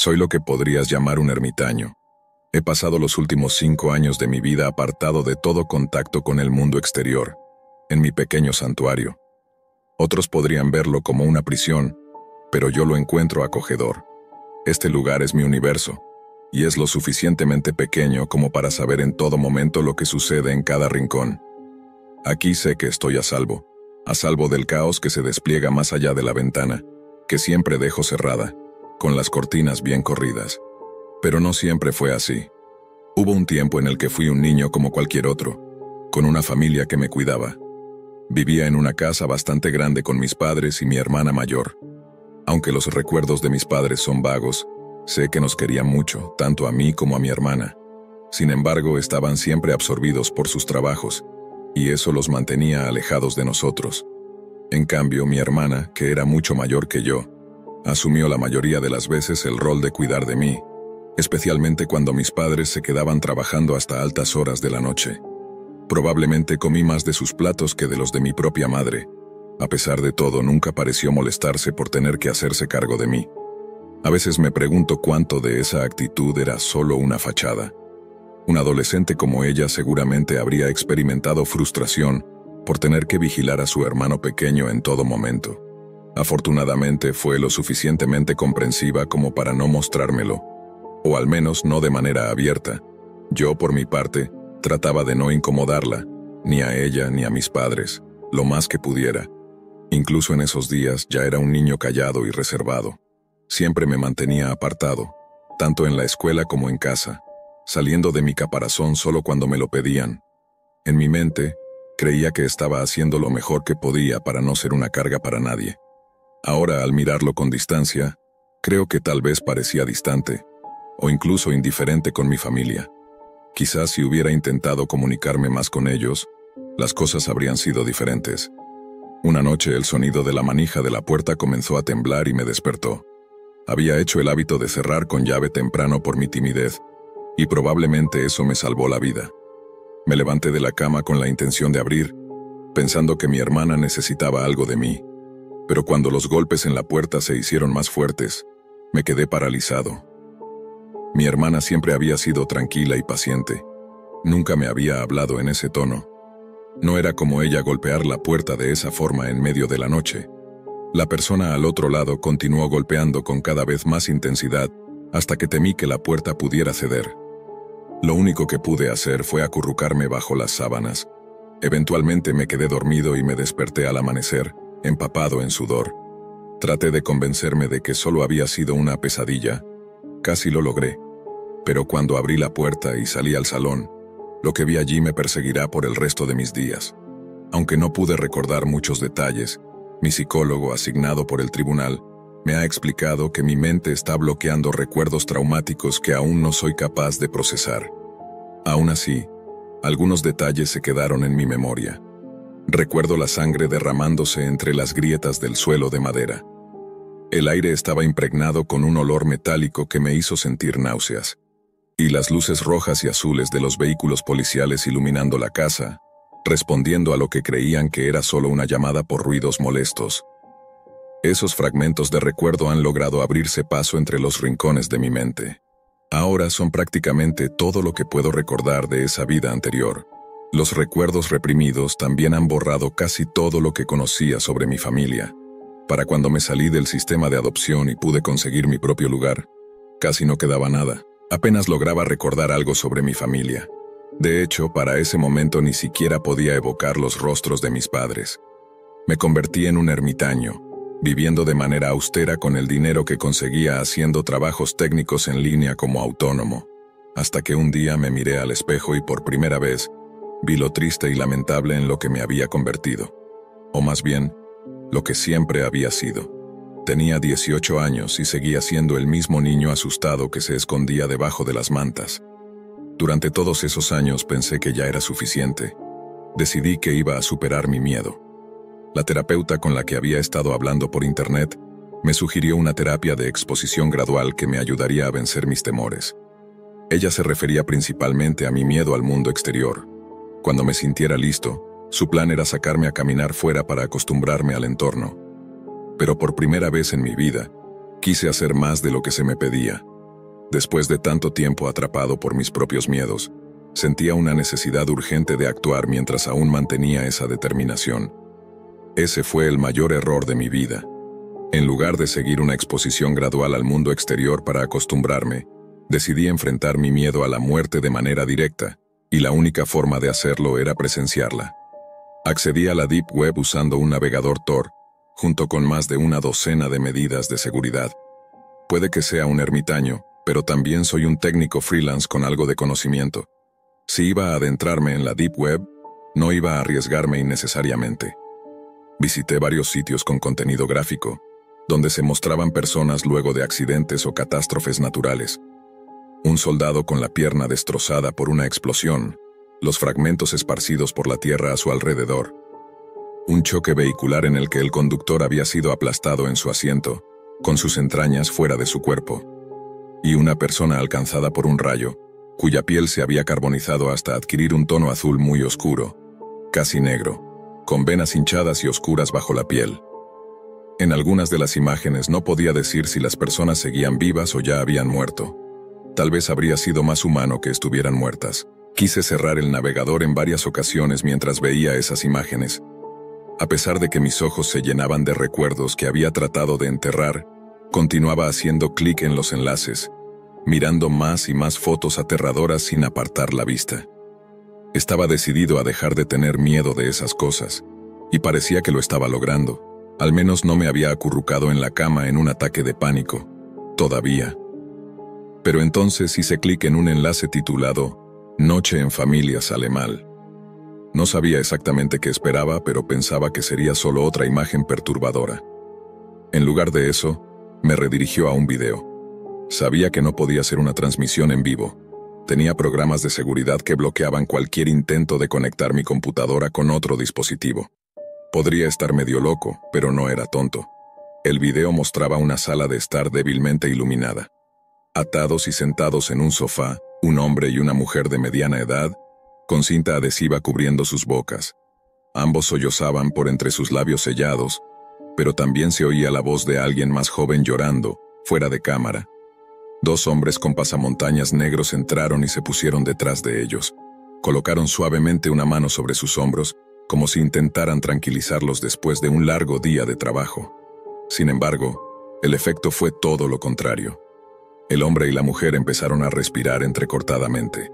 Soy lo que podrías llamar un ermitaño. He pasado los últimos 5 años de mi vida apartado de todo contacto con el mundo exterior, en mi pequeño santuario. Otros podrían verlo como una prisión, pero yo lo encuentro acogedor. Este lugar es mi universo, y es lo suficientemente pequeño como para saber en todo momento lo que sucede en cada rincón. Aquí sé que estoy a salvo del caos que se despliega más allá de la ventana, que siempre dejo cerrada, con las cortinas bien corridas. Pero no siempre fue así. Hubo un tiempo en el que fui un niño como cualquier otro, con una familia que me cuidaba. Vivía en una casa bastante grande con mis padres y mi hermana mayor. Aunque los recuerdos de mis padres son vagos, sé que nos querían mucho, tanto a mí como a mi hermana. Sin embargo, estaban siempre absorbidos por sus trabajos, y eso los mantenía alejados de nosotros. En cambio, mi hermana, que era mucho mayor que yo, asumió la mayoría de las veces el rol de cuidar de mí, especialmente cuando mis padres se quedaban trabajando hasta altas horas de la noche. Probablemente comí más de sus platos que de los de mi propia madre. A pesar de todo, nunca pareció molestarse por tener que hacerse cargo de mí. A veces me pregunto cuánto de esa actitud era solo una fachada. Un adolescente como ella seguramente habría experimentado frustración por tener que vigilar a su hermano pequeño en todo momento. Afortunadamente fue lo suficientemente comprensiva como para no mostrármelo, o al menos no de manera abierta. Yo, por mi parte, trataba de no incomodarla, ni a ella ni a mis padres, lo más que pudiera. Incluso en esos días ya era un niño callado y reservado. Siempre me mantenía apartado, tanto en la escuela como en casa, saliendo de mi caparazón solo cuando me lo pedían. En mi mente, creía que estaba haciendo lo mejor que podía para no ser una carga para nadie. Ahora, al mirarlo con distancia, creo que tal vez parecía distante, o incluso indiferente con mi familia. Quizás si hubiera intentado comunicarme más con ellos, las cosas habrían sido diferentes. Una noche el sonido de la manija de la puerta comenzó a temblar y me despertó. Había hecho el hábito de cerrar con llave temprano por mi timidez, y probablemente eso me salvó la vida. Me levanté de la cama con la intención de abrir, pensando que mi hermana necesitaba algo de mí. Pero cuando los golpes en la puerta se hicieron más fuertes, me quedé paralizado. Mi hermana siempre había sido tranquila y paciente. Nunca me había hablado en ese tono. No era como ella golpear la puerta de esa forma en medio de la noche. La persona al otro lado continuó golpeando con cada vez más intensidad hasta que temí que la puerta pudiera ceder. Lo único que pude hacer fue acurrucarme bajo las sábanas. Eventualmente me quedé dormido y me desperté al amanecer, empapado en sudor. Traté de convencerme de que solo había sido una pesadilla. Casi lo logré. Pero cuando abrí la puerta y salí al salón, lo que vi allí me perseguirá por el resto de mis días. Aunque no pude recordar muchos detalles, mi psicólogo asignado por el tribunal me ha explicado que mi mente está bloqueando recuerdos traumáticos que aún no soy capaz de procesar. Aún así, algunos detalles se quedaron en mi memoria. Recuerdo la sangre derramándose entre las grietas del suelo de madera. El aire estaba impregnado con un olor metálico que me hizo sentir náuseas. Y las luces rojas y azules de los vehículos policiales iluminando la casa, respondiendo a lo que creían que era solo una llamada por ruidos molestos. Esos fragmentos de recuerdo han logrado abrirse paso entre los rincones de mi mente. Ahora son prácticamente todo lo que puedo recordar de esa vida anterior. Los recuerdos reprimidos también han borrado casi todo lo que conocía sobre mi familia. Para cuando me salí del sistema de adopción y pude conseguir mi propio lugar, casi no quedaba nada. Apenas lograba recordar algo sobre mi familia. De hecho, para ese momento ni siquiera podía evocar los rostros de mis padres. Me convertí en un ermitaño, viviendo de manera austera con el dinero que conseguía haciendo trabajos técnicos en línea como autónomo, hasta que un día me miré al espejo y por primera vez vi lo triste y lamentable en lo que me había convertido. O más bien, lo que siempre había sido. Tenía 18 años y seguía siendo el mismo niño asustado que se escondía debajo de las mantas. Durante todos esos años pensé que ya era suficiente. Decidí que iba a superar mi miedo. La terapeuta con la que había estado hablando por internet me sugirió una terapia de exposición gradual que me ayudaría a vencer mis temores. Ella se refería principalmente a mi miedo al mundo exterior. Cuando me sintiera listo, su plan era sacarme a caminar fuera para acostumbrarme al entorno. Pero por primera vez en mi vida, quise hacer más de lo que se me pedía. Después de tanto tiempo atrapado por mis propios miedos, sentía una necesidad urgente de actuar mientras aún mantenía esa determinación. Ese fue el mayor error de mi vida. En lugar de seguir una exposición gradual al mundo exterior para acostumbrarme, decidí enfrentar mi miedo a la muerte de manera directa, y la única forma de hacerlo era presenciarla. Accedí a la Deep Web usando un navegador Tor, junto con más de una docena de medidas de seguridad. Puede que sea un ermitaño, pero también soy un técnico freelance con algo de conocimiento. Si iba a adentrarme en la Deep Web, no iba a arriesgarme innecesariamente. Visité varios sitios con contenido gráfico, donde se mostraban personas luego de accidentes o catástrofes naturales. Un soldado con la pierna destrozada por una explosión, los fragmentos esparcidos por la tierra a su alrededor. Un choque vehicular en el que el conductor había sido aplastado en su asiento, con sus entrañas fuera de su cuerpo. Y una persona alcanzada por un rayo, cuya piel se había carbonizado hasta adquirir un tono azul muy oscuro, casi negro, con venas hinchadas y oscuras bajo la piel. En algunas de las imágenes no podía decir si las personas seguían vivas o ya habían muerto. Tal vez habría sido más humano que estuvieran muertas. Quise cerrar el navegador en varias ocasiones mientras veía esas imágenes. A pesar de que mis ojos se llenaban de recuerdos que había tratado de enterrar, continuaba haciendo clic en los enlaces, mirando más y más fotos aterradoras sin apartar la vista. Estaba decidido a dejar de tener miedo de esas cosas, y parecía que lo estaba logrando. Al menos no me había acurrucado en la cama en un ataque de pánico, todavía. Pero entonces hice clic en un enlace titulado Noche en familia sale mal. No sabía exactamente qué esperaba, pero pensaba que sería solo otra imagen perturbadora. En lugar de eso, me redirigió a un video. Sabía que no podía ser una transmisión en vivo. Tenía programas de seguridad que bloqueaban cualquier intento de conectar mi computadora con otro dispositivo. Podría estar medio loco, pero no era tonto. El video mostraba una sala de estar débilmente iluminada. Atados y sentados en un sofá, un hombre y una mujer de mediana edad, con cinta adhesiva cubriendo sus bocas. Ambos sollozaban por entre sus labios sellados, pero también se oía la voz de alguien más joven llorando, fuera de cámara. Dos hombres con pasamontañas negros entraron y se pusieron detrás de ellos. Colocaron suavemente una mano sobre sus hombros, como si intentaran tranquilizarlos después de un largo día de trabajo. Sin embargo, el efecto fue todo lo contrario. El hombre y la mujer empezaron a respirar entrecortadamente.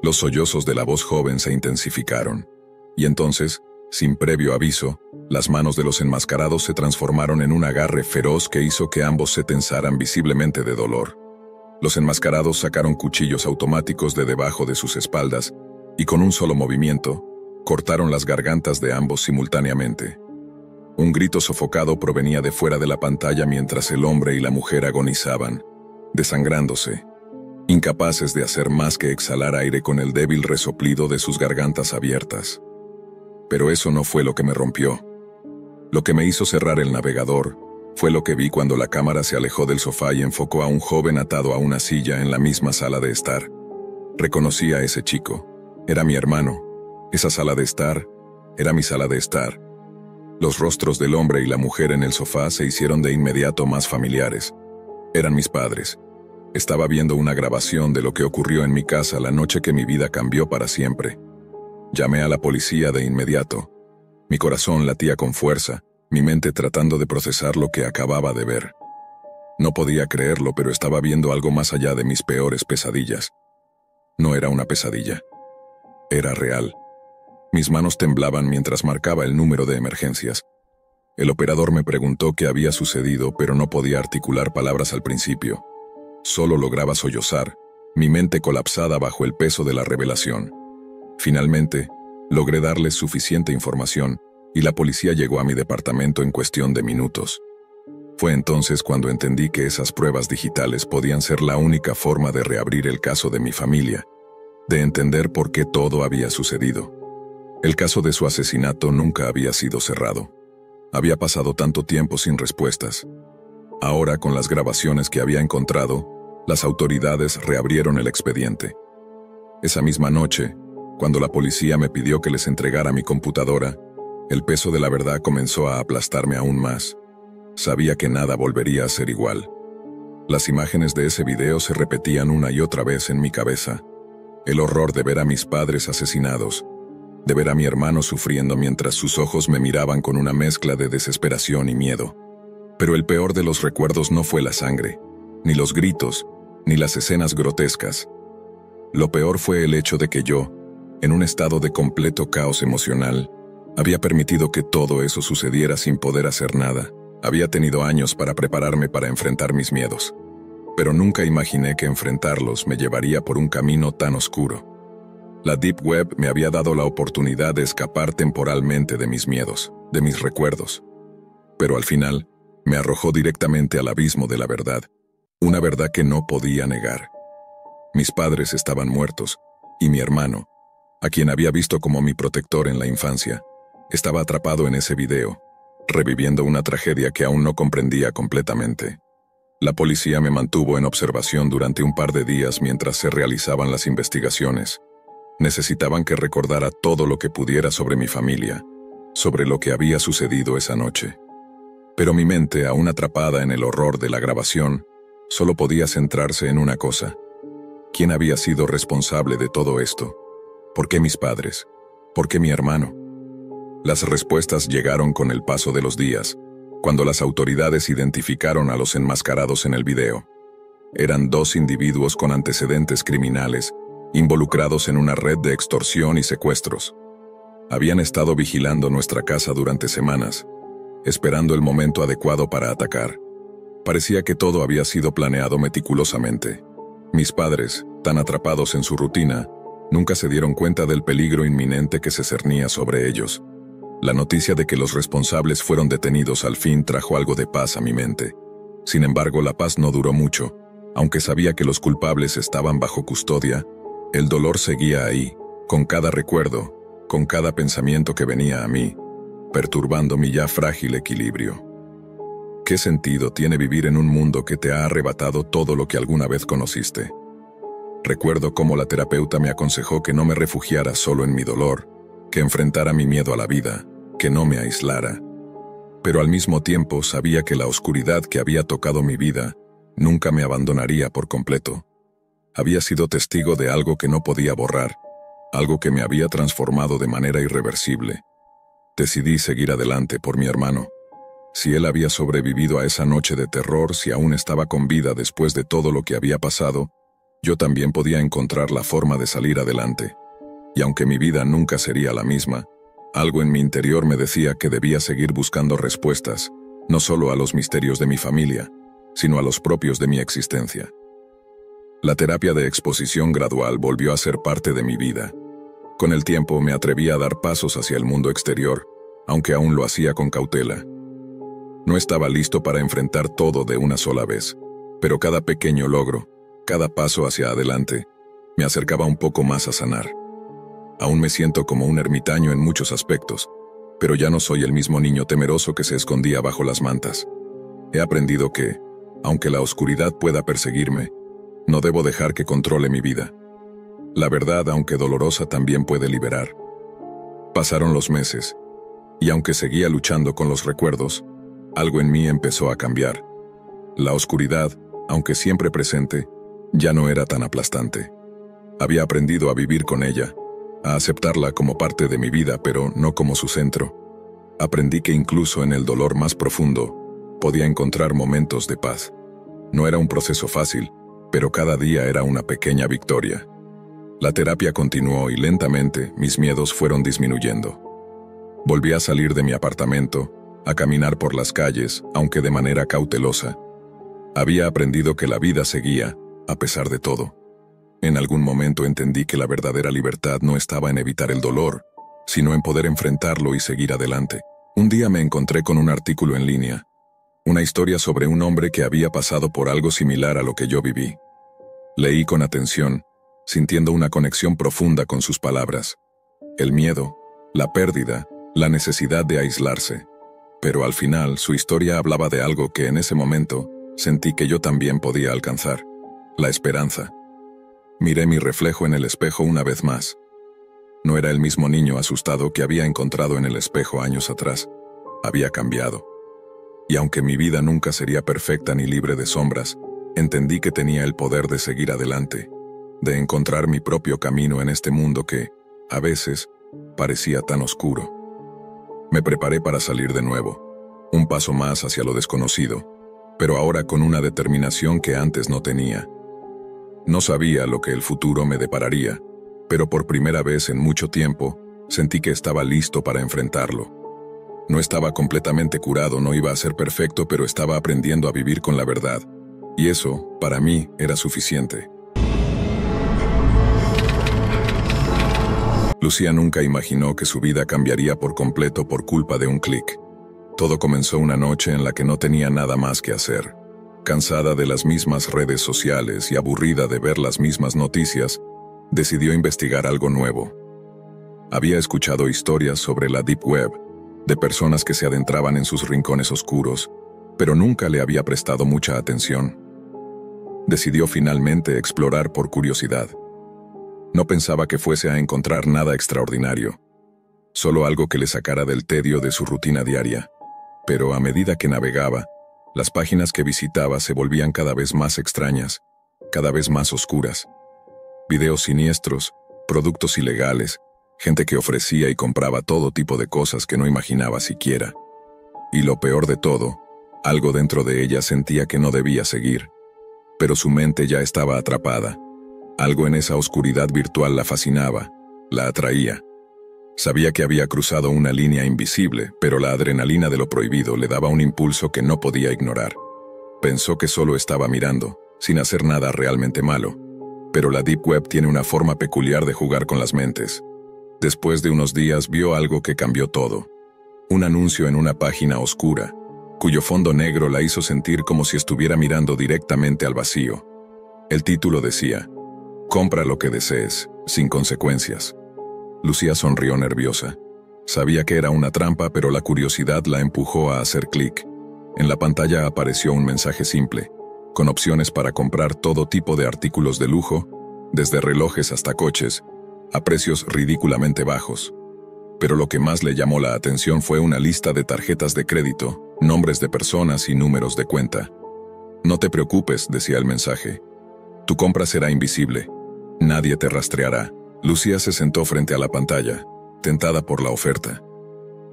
Los sollozos de la voz joven se intensificaron, y entonces, sin previo aviso, las manos de los enmascarados se transformaron en un agarre feroz que hizo que ambos se tensaran visiblemente de dolor. Los enmascarados sacaron cuchillos automáticos de debajo de sus espaldas, y con un solo movimiento, cortaron las gargantas de ambos simultáneamente. Un grito sofocado provenía de fuera de la pantalla mientras el hombre y la mujer agonizaban, desangrándose, incapaces de hacer más que exhalar aire con el débil resoplido de sus gargantas abiertas. Pero eso no fue lo que me rompió. Lo que me hizo cerrar el navegador fue lo que vi cuando la cámara se alejó del sofá y enfocó a un joven atado a una silla en la misma sala de estar. Reconocí a ese chico. Era mi hermano. Esa sala de estar era mi sala de estar. Los rostros del hombre y la mujer en el sofá se hicieron de inmediato más familiares. Eran mis padres. Estaba viendo una grabación de lo que ocurrió en mi casa la noche que mi vida cambió para siempre. Llamé a la policía de inmediato. Mi corazón latía con fuerza, mi mente tratando de procesar lo que acababa de ver. No podía creerlo, pero estaba viendo algo más allá de mis peores pesadillas. No era una pesadilla. Era real. Mis manos temblaban mientras marcaba el número de emergencias. El operador me preguntó qué había sucedido, pero no podía articular palabras al principio. Solo lograba sollozar, mi mente colapsada bajo el peso de la revelación. Finalmente, logré darles suficiente información, y la policía llegó a mi departamento en cuestión de minutos. Fue entonces cuando entendí que esas pruebas digitales podían ser la única forma de reabrir el caso de mi familia, de entender por qué todo había sucedido. El caso de su asesinato nunca había sido cerrado. Había pasado tanto tiempo sin respuestas. Ahora, con las grabaciones que había encontrado, las autoridades reabrieron el expediente. Esa misma noche, cuando la policía me pidió que les entregara mi computadora, el peso de la verdad comenzó a aplastarme aún más. Sabía que nada volvería a ser igual. Las imágenes de ese video se repetían una y otra vez en mi cabeza. El horror de ver a mis padres asesinados, de ver a mi hermano sufriendo mientras sus ojos me miraban con una mezcla de desesperación y miedo. Pero el peor de los recuerdos no fue la sangre, ni los gritos, ni las escenas grotescas. Lo peor fue el hecho de que yo, en un estado de completo caos emocional, había permitido que todo eso sucediera sin poder hacer nada. Había tenido años para prepararme para enfrentar mis miedos, pero nunca imaginé que enfrentarlos me llevaría por un camino tan oscuro. La Deep Web me había dado la oportunidad de escapar temporalmente de mis miedos, de mis recuerdos. Pero al final, me arrojó directamente al abismo de la verdad, una verdad que no podía negar. Mis padres estaban muertos, y mi hermano, a quien había visto como mi protector en la infancia, estaba atrapado en ese video, reviviendo una tragedia que aún no comprendía completamente. La policía me mantuvo en observación durante un par de días mientras se realizaban las investigaciones. Necesitaban que recordara todo lo que pudiera sobre mi familia, sobre lo que había sucedido esa noche. Pero mi mente, aún atrapada en el horror de la grabación, solo podía centrarse en una cosa. ¿Quién había sido responsable de todo esto? ¿Por qué mis padres? ¿Por qué mi hermano? Las respuestas llegaron con el paso de los días, cuando las autoridades identificaron a los enmascarados en el video. Eran dos individuos con antecedentes criminales, involucrados en una red de extorsión y secuestros. Habían estado vigilando nuestra casa durante semanas, esperando el momento adecuado para atacar. Parecía que todo había sido planeado meticulosamente. Mis padres, tan atrapados en su rutina, nunca se dieron cuenta del peligro inminente que se cernía sobre ellos. La noticia de que los responsables fueron detenidos al fin trajo algo de paz a mi mente. Sin embargo, la paz no duró mucho. Aunque sabía que los culpables estaban bajo custodia, el dolor seguía ahí, con cada recuerdo, con cada pensamiento que venía a mí, perturbando mi ya frágil equilibrio. ¿Qué sentido tiene vivir en un mundo que te ha arrebatado todo lo que alguna vez conociste? Recuerdo cómo la terapeuta me aconsejó que no me refugiara solo en mi dolor, que enfrentara mi miedo a la vida, que no me aislara. Pero al mismo tiempo sabía que la oscuridad que había tocado mi vida nunca me abandonaría por completo. Había sido testigo de algo que no podía borrar, algo que me había transformado de manera irreversible. Decidí seguir adelante por mi hermano. Si él había sobrevivido a esa noche de terror, si aún estaba con vida después de todo lo que había pasado, yo también podía encontrar la forma de salir adelante. Y aunque mi vida nunca sería la misma, algo en mi interior me decía que debía seguir buscando respuestas, no solo a los misterios de mi familia, sino a los propios de mi existencia. La terapia de exposición gradual volvió a ser parte de mi vida. Con el tiempo me atreví a dar pasos hacia el mundo exterior, aunque aún lo hacía con cautela. No estaba listo para enfrentar todo de una sola vez, pero cada pequeño logro, cada paso hacia adelante, me acercaba un poco más a sanar. Aún me siento como un ermitaño en muchos aspectos, pero ya no soy el mismo niño temeroso que se escondía bajo las mantas. He aprendido que, aunque la oscuridad pueda perseguirme, no debo dejar que controle mi vida. La verdad, aunque dolorosa, también puede liberar. Pasaron los meses, y aunque seguía luchando con los recuerdos, algo en mí empezó a cambiar. La oscuridad, aunque siempre presente, ya no era tan aplastante. Había aprendido a vivir con ella, a aceptarla como parte de mi vida, pero no como su centro. Aprendí que incluso en el dolor más profundo, podía encontrar momentos de paz. No era un proceso fácil, pero cada día era una pequeña victoria. La terapia continuó y lentamente mis miedos fueron disminuyendo. Volví a salir de mi apartamento, a caminar por las calles, aunque de manera cautelosa. Había aprendido que la vida seguía, a pesar de todo. En algún momento entendí que la verdadera libertad no estaba en evitar el dolor, sino en poder enfrentarlo y seguir adelante. Un día me encontré con un artículo en línea, una historia sobre un hombre que había pasado por algo similar a lo que yo viví. Leí con atención, sintiendo una conexión profunda con sus palabras. El miedo, la pérdida, la necesidad de aislarse. Pero al final su historia hablaba de algo que en ese momento sentí que yo también podía alcanzar: la esperanza. Miré mi reflejo en el espejo una vez más. No era el mismo niño asustado que había encontrado en el espejo años atrás. Había cambiado. Y aunque mi vida nunca sería perfecta ni libre de sombras, Entendí que tenía el poder de seguir adelante, de encontrar mi propio camino en este mundo que, a veces, parecía tan oscuro. Me preparé para salir de nuevo, un paso más hacia lo desconocido, pero ahora con una determinación que antes no tenía. No sabía lo que el futuro me depararía, pero por primera vez en mucho tiempo, sentí que estaba listo para enfrentarlo. No estaba completamente curado, no iba a ser perfecto, pero estaba aprendiendo a vivir con la verdad, y eso, para mí, era suficiente. Lucía nunca imaginó que su vida cambiaría por completo por culpa de un clic. Todo comenzó una noche en la que no tenía nada más que hacer. Cansada de las mismas redes sociales y aburrida de ver las mismas noticias, decidió investigar algo nuevo. Había escuchado historias sobre la Deep Web, de personas que se adentraban en sus rincones oscuros, pero nunca le había prestado mucha atención. Decidió finalmente explorar por curiosidad. No pensaba que fuese a encontrar nada extraordinario, solo algo que le sacara del tedio de su rutina diaria. Pero a medida que navegaba, las páginas que visitaba se volvían cada vez más extrañas, cada vez más oscuras. Videos siniestros, productos ilegales, gente que ofrecía y compraba todo tipo de cosas que no imaginaba siquiera. Y lo peor de todo, algo dentro de ella sentía que no debía seguir. Pero su mente ya estaba atrapada. Algo en esa oscuridad virtual la fascinaba, la atraía. Sabía que había cruzado una línea invisible, pero la adrenalina de lo prohibido le daba un impulso que no podía ignorar. Pensó que solo estaba mirando, sin hacer nada realmente malo. Pero la Deep Web tiene una forma peculiar de jugar con las mentes. Después de unos días vio algo que cambió todo. Un anuncio en una página oscura, cuyo fondo negro la hizo sentir como si estuviera mirando directamente al vacío. El título decía: compra lo que desees, sin consecuencias. Lucía sonrió nerviosa. Sabía que era una trampa, pero la curiosidad la empujó a hacer clic. En la pantalla apareció un mensaje simple, con opciones para comprar todo tipo de artículos de lujo, desde relojes hasta coches, a precios ridículamente bajos. Pero lo que más le llamó la atención fue una lista de tarjetas de crédito, nombres de personas y números de cuenta. No te preocupes, decía el mensaje. Tu compra será invisible. Nadie te rastreará. Lucía se sentó frente a la pantalla, tentada por la oferta.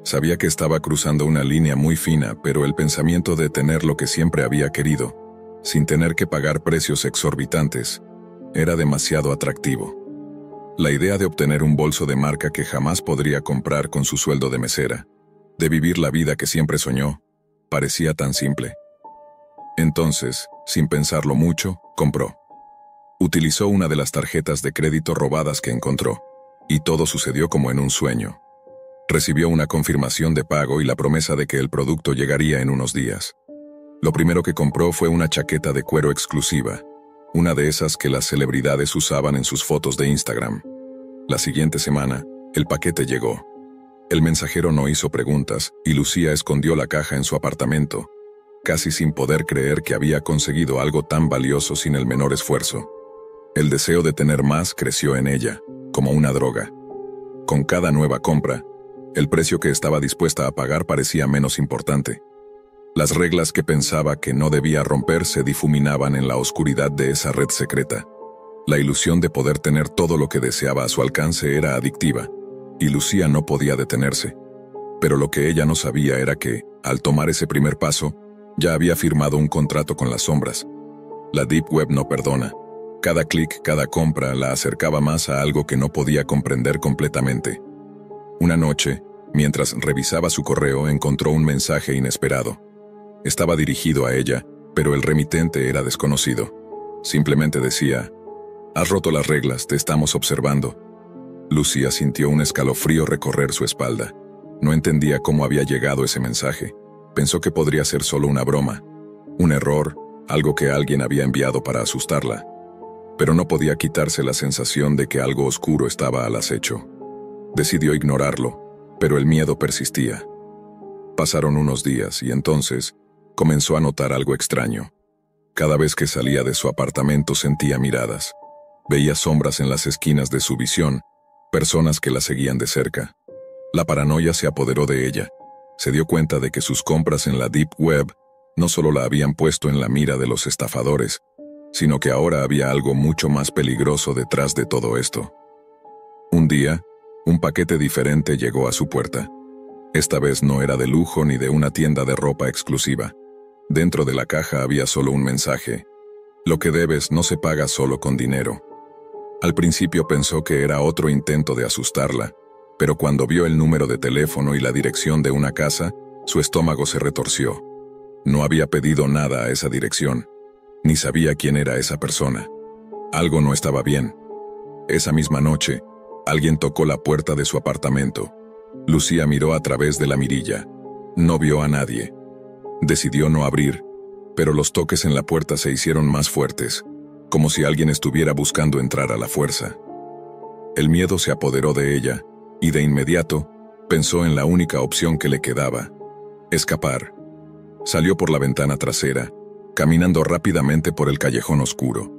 Sabía que estaba cruzando una línea muy fina, pero el pensamiento de tener lo que siempre había querido, sin tener que pagar precios exorbitantes, era demasiado atractivo. La idea de obtener un bolso de marca que jamás podría comprar con su sueldo de mesera, de vivir la vida que siempre soñó, parecía tan simple. Entonces, sin pensarlo mucho, compró. Utilizó una de las tarjetas de crédito robadas que encontró, y todo sucedió como en un sueño. Recibió una confirmación de pago y la promesa de que el producto llegaría en unos días. Lo primero que compró fue una chaqueta de cuero exclusiva, una de esas que las celebridades usaban en sus fotos de Instagram. La siguiente semana, el paquete llegó. El mensajero no hizo preguntas y Lucía escondió la caja en su apartamento, casi sin poder creer que había conseguido algo tan valioso sin el menor esfuerzo. El deseo de tener más creció en ella, como una droga. Con cada nueva compra, el precio que estaba dispuesta a pagar parecía menos importante. Las reglas que pensaba que no debía romper se difuminaban en la oscuridad de esa red secreta. La ilusión de poder tener todo lo que deseaba a su alcance era adictiva, y Lucía no podía detenerse. Pero lo que ella no sabía era que, al tomar ese primer paso, ya había firmado un contrato con las sombras. La Deep Web no perdona. Cada clic, cada compra la acercaba más a algo que no podía comprender completamente. Una noche, mientras revisaba su correo, encontró un mensaje inesperado. Estaba dirigido a ella, pero el remitente era desconocido. Simplemente decía: has roto las reglas, te estamos observando. Lucía sintió un escalofrío recorrer su espalda. No entendía cómo había llegado ese mensaje. Pensó que podría ser solo una broma, un error, algo que alguien había enviado para asustarla. Pero no podía quitarse la sensación de que algo oscuro estaba al acecho. Decidió ignorarlo, pero el miedo persistía. Pasaron unos días y entonces comenzó a notar algo extraño. Cada vez que salía de su apartamento sentía miradas. Veía sombras en las esquinas de su visión, personas que la seguían de cerca. La paranoia se apoderó de ella. Se dio cuenta de que sus compras en la Deep Web no solo la habían puesto en la mira de los estafadores, sino que ahora había algo mucho más peligroso detrás de todo esto. Un día, un paquete diferente llegó a su puerta. Esta vez no era de lujo ni de una tienda de ropa exclusiva. Dentro de la caja había solo un mensaje: lo que debes no se paga solo con dinero. Al principio pensó que era otro intento de asustarla, pero cuando vio el número de teléfono y la dirección de una casa, su estómago se retorció. No había pedido nada a esa dirección, ni sabía quién era esa persona. Algo no estaba bien. Esa misma noche, alguien tocó la puerta de su apartamento. Lucía miró a través de la mirilla. No vio a nadie. Decidió no abrir, pero los toques en la puerta se hicieron más fuertes, como si alguien estuviera buscando entrar a la fuerza. El miedo se apoderó de ella, y de inmediato, pensó en la única opción que le quedaba: escapar. Salió por la ventana trasera, caminando rápidamente por el callejón oscuro.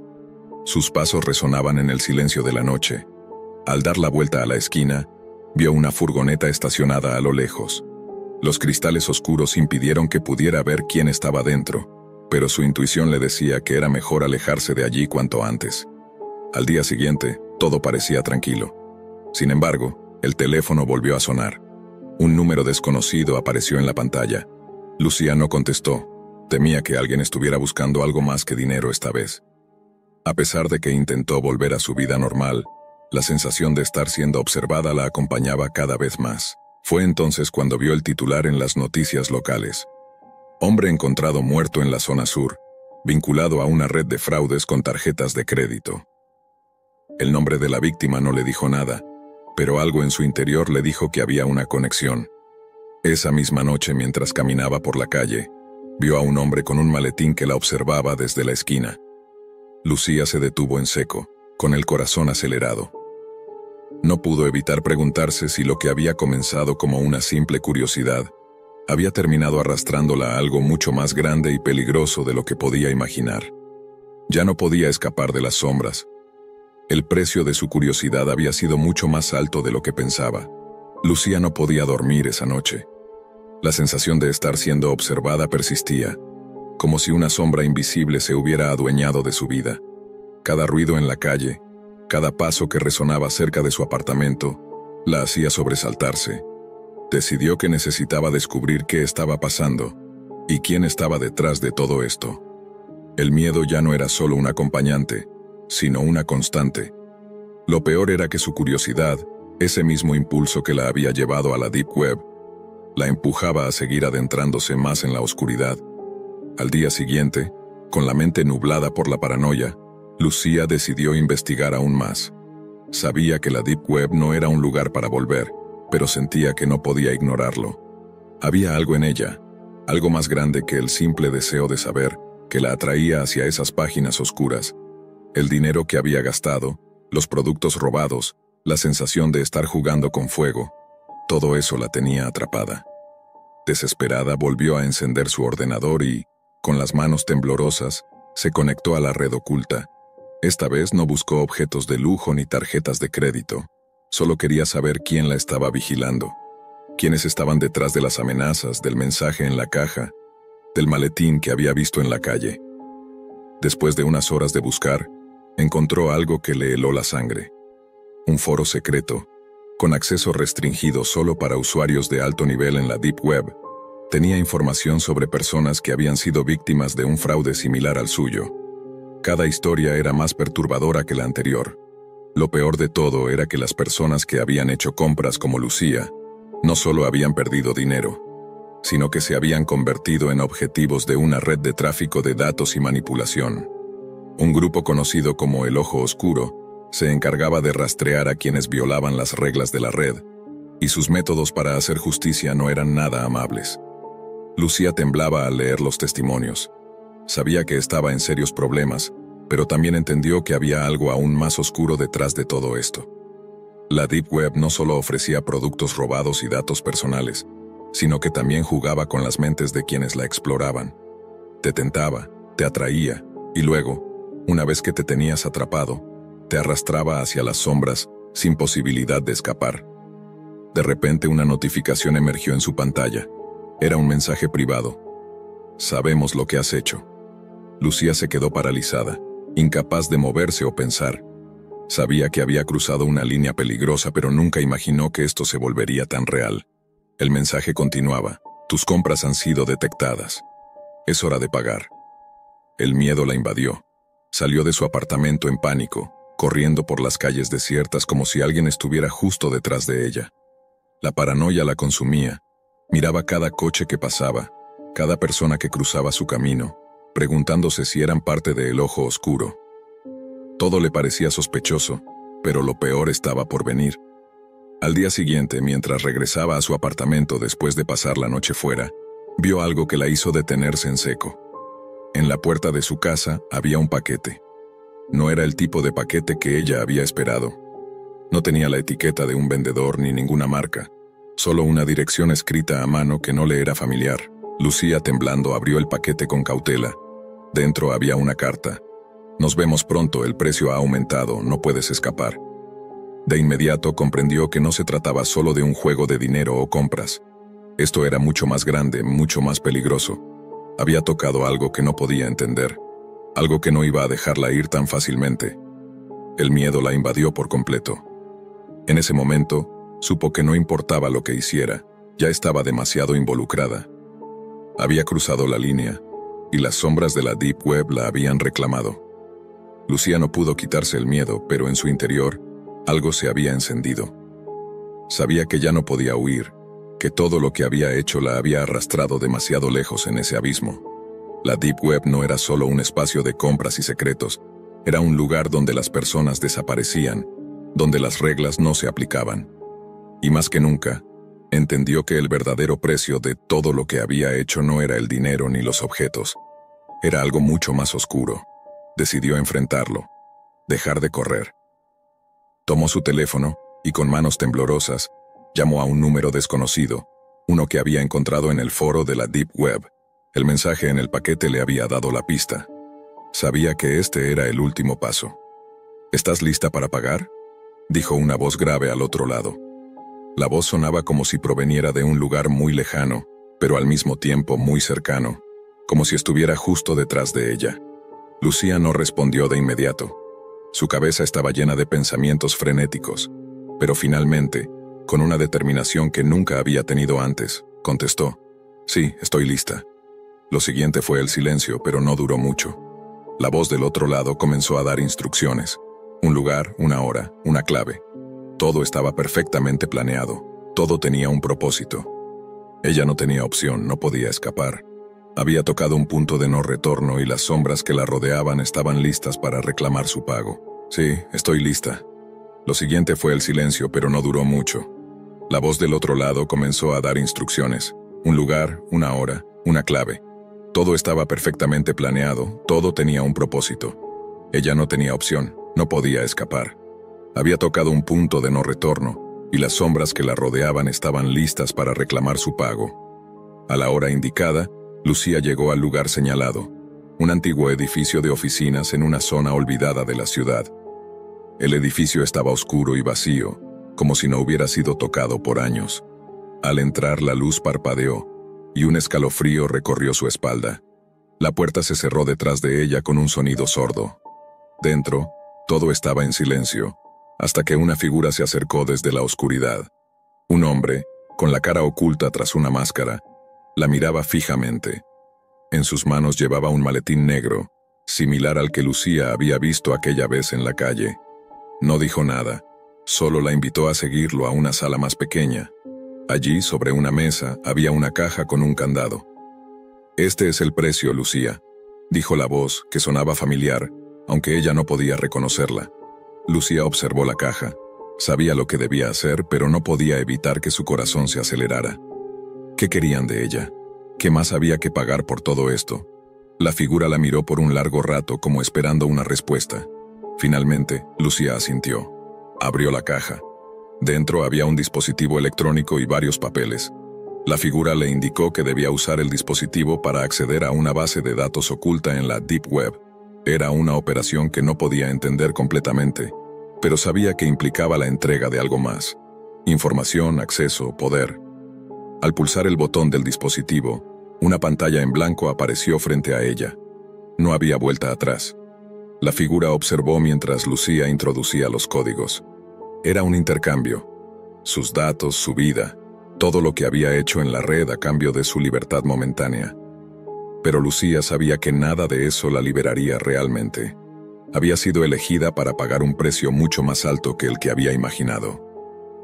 Sus pasos resonaban en el silencio de la noche. Al dar la vuelta a la esquina, vio una furgoneta estacionada a lo lejos. Los cristales oscuros impidieron que pudiera ver quién estaba dentro, pero su intuición le decía que era mejor alejarse de allí cuanto antes. Al día siguiente, todo parecía tranquilo. Sin embargo, el teléfono volvió a sonar. Un número desconocido apareció en la pantalla. Lucía no contestó. Temía que alguien estuviera buscando algo más que dinero esta vez. A pesar de que intentó volver a su vida normal, la sensación de estar siendo observada la acompañaba cada vez más. Fue entonces cuando vio el titular en las noticias locales: hombre encontrado muerto en la zona sur, vinculado a una red de fraudes con tarjetas de crédito. El nombre de la víctima no le dijo nada, pero algo en su interior le dijo que había una conexión. Esa misma noche, mientras caminaba por la calle, vio a un hombre con un maletín que la observaba desde la esquina. Lucía se detuvo en seco, con el corazón acelerado. No pudo evitar preguntarse si lo que había comenzado como una simple curiosidad había terminado arrastrándola a algo mucho más grande y peligroso de lo que podía imaginar. Ya no podía escapar de las sombras. El precio de su curiosidad había sido mucho más alto de lo que pensaba. Lucía no podía dormir esa noche. La sensación de estar siendo observada persistía, como si una sombra invisible se hubiera adueñado de su vida. Cada ruido en la calle, cada paso que resonaba cerca de su apartamento, la hacía sobresaltarse. Decidió que necesitaba descubrir qué estaba pasando y quién estaba detrás de todo esto. El miedo ya no era solo un acompañante, sino una constante. Lo peor era que su curiosidad, ese mismo impulso que la había llevado a la Deep Web, la empujaba a seguir adentrándose más en la oscuridad. Al día siguiente, con la mente nublada por la paranoia, Lucía decidió investigar aún más. Sabía que la Deep Web no era un lugar para volver, pero sentía que no podía ignorarlo. Había algo en ella, algo más grande que el simple deseo de saber, que la atraía hacia esas páginas oscuras. El dinero que había gastado, los productos robados, la sensación de estar jugando con fuego, todo eso la tenía atrapada. Desesperada, volvió a encender su ordenador y, con las manos temblorosas, se conectó a la red oculta. Esta vez no buscó objetos de lujo ni tarjetas de crédito. Solo quería saber quién la estaba vigilando, quiénes estaban detrás de las amenazas, del mensaje en la caja, del maletín que había visto en la calle. Después de unas horas de buscar, encontró algo que le heló la sangre. Un foro secreto, con acceso restringido solo para usuarios de alto nivel en la Deep Web, tenía información sobre personas que habían sido víctimas de un fraude similar al suyo. Cada historia era más perturbadora que la anterior. Lo peor de todo era que las personas que habían hecho compras como Lucía no solo habían perdido dinero, sino que se habían convertido en objetivos de una red de tráfico de datos y manipulación. Un grupo conocido como el Ojo Oscuro se encargaba de rastrear a quienes violaban las reglas de la red, y sus métodos para hacer justicia no eran nada amables. Lucía temblaba al leer los testimonios. Sabía que estaba en serios problemas, pero también entendió que había algo aún más oscuro detrás de todo esto. La Deep Web no solo ofrecía productos robados y datos personales, sino que también jugaba con las mentes de quienes la exploraban. Te tentaba, te atraía, y luego, una vez que te tenías atrapado, te arrastraba hacia las sombras sin posibilidad de escapar. De repente una notificación emergió en su pantalla. Era un mensaje privado. Sabemos lo que has hecho. Lucía se quedó paralizada, incapaz de moverse o pensar. Sabía que había cruzado una línea peligrosa, pero nunca imaginó que esto se volvería tan real. El mensaje continuaba: tus compras han sido detectadas. Es hora de pagar. El miedo la invadió. Salió de su apartamento en pánico, corriendo por las calles desiertas como si alguien estuviera justo detrás de ella. La paranoia la consumía. Miraba cada coche que pasaba, cada persona que cruzaba su camino, preguntándose si eran parte del ojo oscuro. Todo le parecía sospechoso, pero lo peor estaba por venir. Al día siguiente, mientras regresaba a su apartamento después de pasar la noche fuera, vio algo que la hizo detenerse en seco. En la puerta de su casa había un paquete. No era el tipo de paquete que ella había esperado. No tenía la etiqueta de un vendedor ni ninguna marca, solo una dirección escrita a mano que no le era familiar. Lucía, temblando, abrió el paquete con cautela. Dentro había una carta. Nos vemos pronto, el precio ha aumentado, no puedes escapar. De inmediato comprendió que no se trataba solo de un juego de dinero o compras. Esto era mucho más grande, mucho más peligroso. Había tocado algo que no podía entender, algo que no iba a dejarla ir tan fácilmente. El miedo la invadió por completo. En ese momento, supo que no importaba lo que hiciera, ya estaba demasiado involucrada. Había cruzado la línea, y las sombras de la Deep Web la habían reclamado. Lucía no pudo quitarse el miedo, pero en su interior, algo se había encendido. Sabía que ya no podía huir, que todo lo que había hecho la había arrastrado demasiado lejos en ese abismo. La Deep Web no era solo un espacio de compras y secretos, era un lugar donde las personas desaparecían, donde las reglas no se aplicaban. Y más que nunca, entendió que el verdadero precio de todo lo que había hecho no era el dinero ni los objetos. Era algo mucho más oscuro. Decidió enfrentarlo, dejar de correr. Tomó su teléfono y con manos temblorosas, llamó a un número desconocido, uno que había encontrado en el foro de la Deep Web. El mensaje en el paquete le había dado la pista. Sabía que este era el último paso. ¿Estás lista para pagar?, dijo una voz grave al otro lado. La voz sonaba como si proveniera de un lugar muy lejano, pero al mismo tiempo muy cercano, como si estuviera justo detrás de ella. Lucía no respondió de inmediato. Su cabeza estaba llena de pensamientos frenéticos, pero finalmente, con una determinación que nunca había tenido antes, contestó: sí, estoy lista. Lo siguiente fue el silencio, pero no duró mucho. La voz del otro lado comenzó a dar instrucciones. Un lugar, una hora, una clave. Todo estaba perfectamente planeado. Todo tenía un propósito. Ella no tenía opción, no podía escapar. Había tocado un punto de no retorno y las sombras que la rodeaban estaban listas para reclamar su pago. Sí, estoy lista. Lo siguiente fue el silencio, pero no duró mucho. La voz del otro lado comenzó a dar instrucciones. Un lugar, una hora, una clave. Todo estaba perfectamente planeado, todo tenía un propósito. Ella no tenía opción, no podía escapar. Había tocado un punto de no retorno, y las sombras que la rodeaban estaban listas para reclamar su pago. A la hora indicada, Lucía llegó al lugar señalado, un antiguo edificio de oficinas en una zona olvidada de la ciudad. El edificio estaba oscuro y vacío, como si no hubiera sido tocado por años. Al entrar, la luz parpadeó, y un escalofrío recorrió su espalda. La puerta se cerró detrás de ella con un sonido sordo. Dentro, todo estaba en silencio, hasta que una figura se acercó desde la oscuridad. Un hombre, con la cara oculta tras una máscara, la miraba fijamente. En sus manos llevaba un maletín negro, similar al que Lucía había visto aquella vez en la calle. No dijo nada, solo la invitó a seguirlo a una sala más pequeña. Allí, sobre una mesa, había una caja con un candado. «Este es el precio, Lucía», dijo la voz, que sonaba familiar, aunque ella no podía reconocerla. Lucía observó la caja. Sabía lo que debía hacer, pero no podía evitar que su corazón se acelerara. ¿Qué querían de ella? ¿Qué más había que pagar por todo esto? La figura la miró por un largo rato como esperando una respuesta. Finalmente, Lucía asintió. Abrió la caja. Dentro había un dispositivo electrónico y varios papeles. La figura le indicó que debía usar el dispositivo para acceder a una base de datos oculta en la Deep Web. Era una operación que no podía entender completamente, pero sabía que implicaba la entrega de algo más. Información, acceso, poder. Al pulsar el botón del dispositivo, una pantalla en blanco apareció frente a ella. No había vuelta atrás. La figura observó mientras Lucía introducía los códigos. Era un intercambio. Sus datos, su vida, todo lo que había hecho en la red a cambio de su libertad momentánea. Pero Lucía sabía que nada de eso la liberaría realmente. Había sido elegida para pagar un precio mucho más alto que el que había imaginado.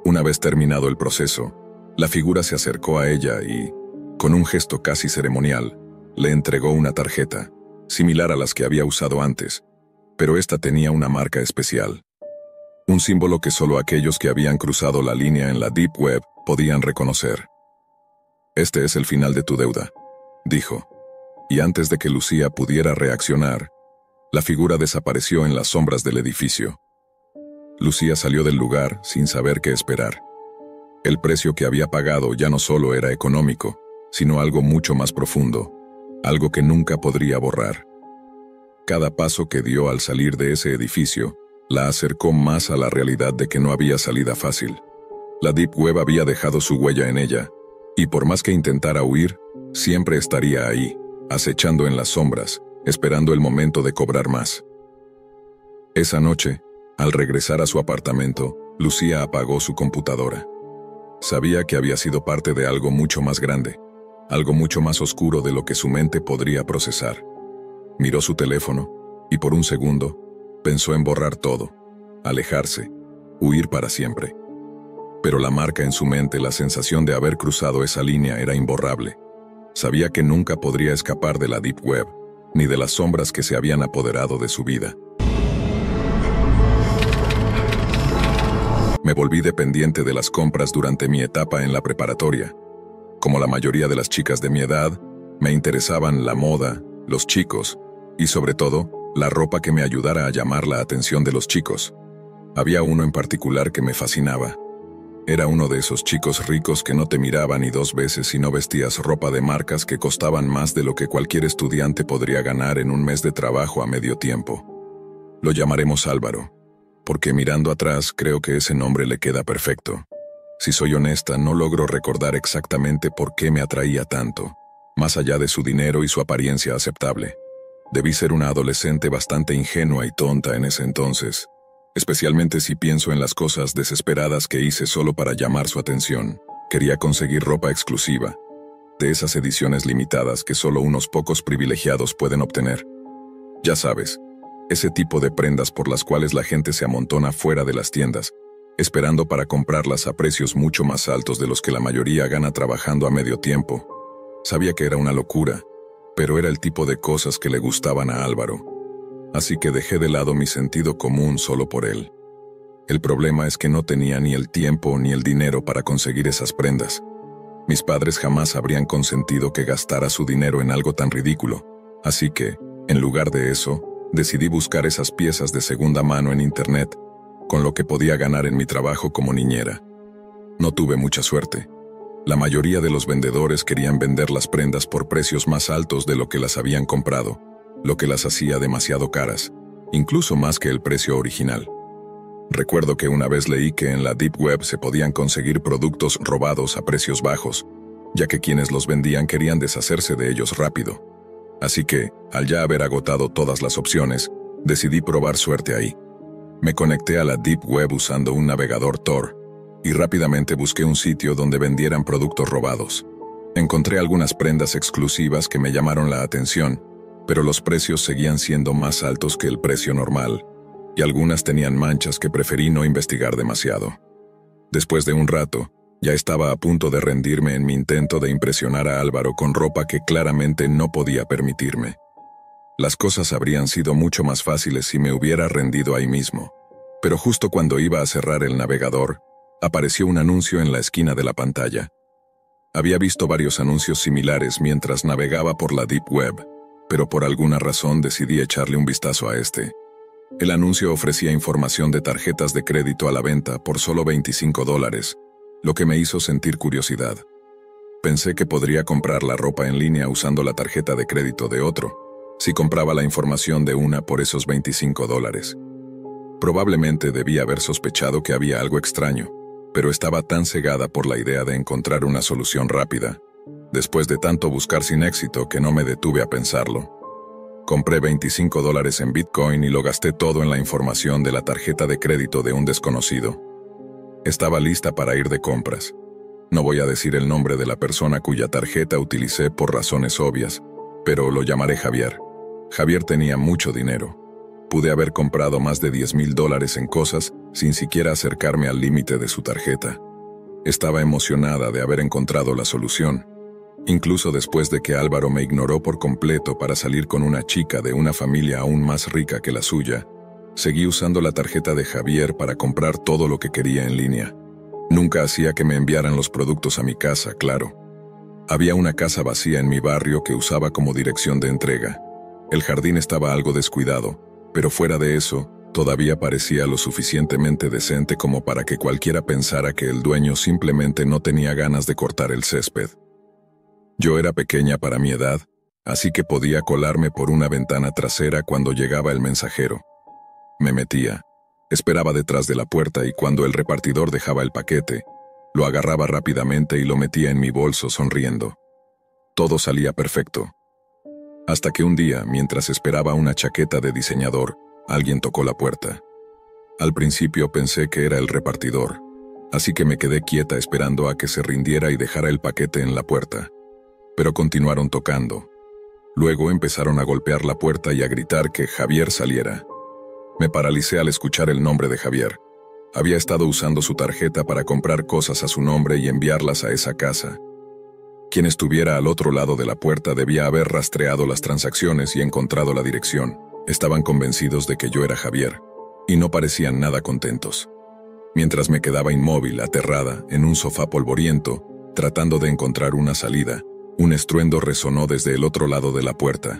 Una vez terminado el proceso, la figura se acercó a ella y, con un gesto casi ceremonial, le entregó una tarjeta, similar a las que había usado antes, pero esta tenía una marca especial. Un símbolo que solo aquellos que habían cruzado la línea en la Deep Web podían reconocer. «Este es el final de tu deuda», dijo, y antes de que Lucía pudiera reaccionar, la figura desapareció en las sombras del edificio. Lucía salió del lugar sin saber qué esperar. El precio que había pagado ya no solo era económico, sino algo mucho más profundo, algo que nunca podría borrar. Cada paso que dio al salir de ese edificio la acercó más a la realidad de que no había salida fácil. La Deep Web había dejado su huella en ella, y por más que intentara huir, siempre estaría ahí, acechando en las sombras, esperando el momento de cobrar más. Esa noche, al regresar a su apartamento, Lucía apagó su computadora. Sabía que había sido parte de algo mucho más grande, algo mucho más oscuro de lo que su mente podría procesar. Miró su teléfono, y por un segundo, pensó en borrar todo, alejarse, huir para siempre. Pero la marca en su mente, la sensación de haber cruzado esa línea era imborrable. Sabía que nunca podría escapar de la Deep Web, ni de las sombras que se habían apoderado de su vida. Me volví dependiente de las compras durante mi etapa en la preparatoria. Como la mayoría de las chicas de mi edad, me interesaban la moda, los chicos, y sobre todo, la ropa que me ayudara a llamar la atención de los chicos. Había uno en particular que me fascinaba. Era uno de esos chicos ricos que no te miraban ni dos veces si no vestías ropa de marcas que costaban más de lo que cualquier estudiante podría ganar en un mes de trabajo a medio tiempo. Lo llamaremos Álvaro, porque mirando atrás creo que ese nombre le queda perfecto. Si soy honesta, no logro recordar exactamente por qué me atraía tanto, más allá de su dinero y su apariencia aceptable. Debí ser una adolescente bastante ingenua y tonta en ese entonces, especialmente si pienso en las cosas desesperadas que hice solo para llamar su atención. Quería conseguir ropa exclusiva, de esas ediciones limitadas que solo unos pocos privilegiados pueden obtener. Ya sabes, ese tipo de prendas por las cuales la gente se amontona fuera de las tiendas, esperando para comprarlas a precios mucho más altos de los que la mayoría gana trabajando a medio tiempo. Sabía que era una locura, pero era el tipo de cosas que le gustaban a Álvaro. Así que dejé de lado mi sentido común solo por él. El problema es que no tenía ni el tiempo ni el dinero para conseguir esas prendas. Mis padres jamás habrían consentido que gastara su dinero en algo tan ridículo, así que, en lugar de eso, decidí buscar esas piezas de segunda mano en internet, con lo que podía ganar en mi trabajo como niñera. No tuve mucha suerte. La mayoría de los vendedores querían vender las prendas por precios más altos de lo que las habían comprado, lo que las hacía demasiado caras, incluso más que el precio original. Recuerdo que una vez leí que en la Deep Web se podían conseguir productos robados a precios bajos, ya que quienes los vendían querían deshacerse de ellos rápido. Así que, al ya haber agotado todas las opciones, decidí probar suerte ahí. Me conecté a la Deep Web usando un navegador Tor, y rápidamente busqué un sitio donde vendieran productos robados. Encontré algunas prendas exclusivas que me llamaron la atención, pero los precios seguían siendo más altos que el precio normal, y algunas tenían manchas que preferí no investigar demasiado. Después de un rato, ya estaba a punto de rendirme en mi intento de impresionar a Álvaro con ropa que claramente no podía permitirme. Las cosas habrían sido mucho más fáciles si me hubiera rendido ahí mismo, pero justo cuando iba a cerrar el navegador, apareció un anuncio en la esquina de la pantalla. Había visto varios anuncios similares mientras navegaba por la Deep Web, pero por alguna razón decidí echarle un vistazo a este. El anuncio ofrecía información de tarjetas de crédito a la venta por solo $25, lo que me hizo sentir curiosidad. Pensé que podría comprar la ropa en línea usando la tarjeta de crédito de otro, si compraba la información de una por esos $25. Probablemente debía haber sospechado que había algo extraño, pero estaba tan cegada por la idea de encontrar una solución rápida, después de tanto buscar sin éxito, que no me detuve a pensarlo. Compré $25 en Bitcoin y lo gasté todo en la información de la tarjeta de crédito de un desconocido. Estaba lista para ir de compras. No voy a decir el nombre de la persona cuya tarjeta utilicé por razones obvias, pero lo llamaré Javier. Javier tenía mucho dinero. Pude haber comprado más de $10,000 en cosas sin siquiera acercarme al límite de su tarjeta. Estaba emocionada de haber encontrado la solución, incluso después de que Álvaro me ignoró por completo para salir con una chica de una familia aún más rica que la suya. Seguí usando la tarjeta de Javier para comprar todo lo que quería en línea. Nunca hacía que me enviaran los productos a mi casa, claro. Había una casa vacía en mi barrio que usaba como dirección de entrega. El jardín estaba algo descuidado, pero fuera de eso, todavía parecía lo suficientemente decente como para que cualquiera pensara que el dueño simplemente no tenía ganas de cortar el césped. Yo era pequeña para mi edad, así que podía colarme por una ventana trasera cuando llegaba el mensajero. Me metía, esperaba detrás de la puerta y cuando el repartidor dejaba el paquete, lo agarraba rápidamente y lo metía en mi bolso sonriendo. Todo salía perfecto. Hasta que un día, mientras esperaba una chaqueta de diseñador, alguien tocó la puerta. Al principio pensé que era el repartidor, así que me quedé quieta esperando a que se rindiera y dejara el paquete en la puerta. Pero continuaron tocando. Luego empezaron a golpear la puerta y a gritar que Javier saliera. Me paralicé al escuchar el nombre de Javier. Había estado usando su tarjeta para comprar cosas a su nombre y enviarlas a esa casa. Quien estuviera al otro lado de la puerta debía haber rastreado las transacciones y encontrado la dirección. Estaban convencidos de que yo era Javier, y no parecían nada contentos. Mientras me quedaba inmóvil, aterrada, en un sofá polvoriento, tratando de encontrar una salida, un estruendo resonó desde el otro lado de la puerta.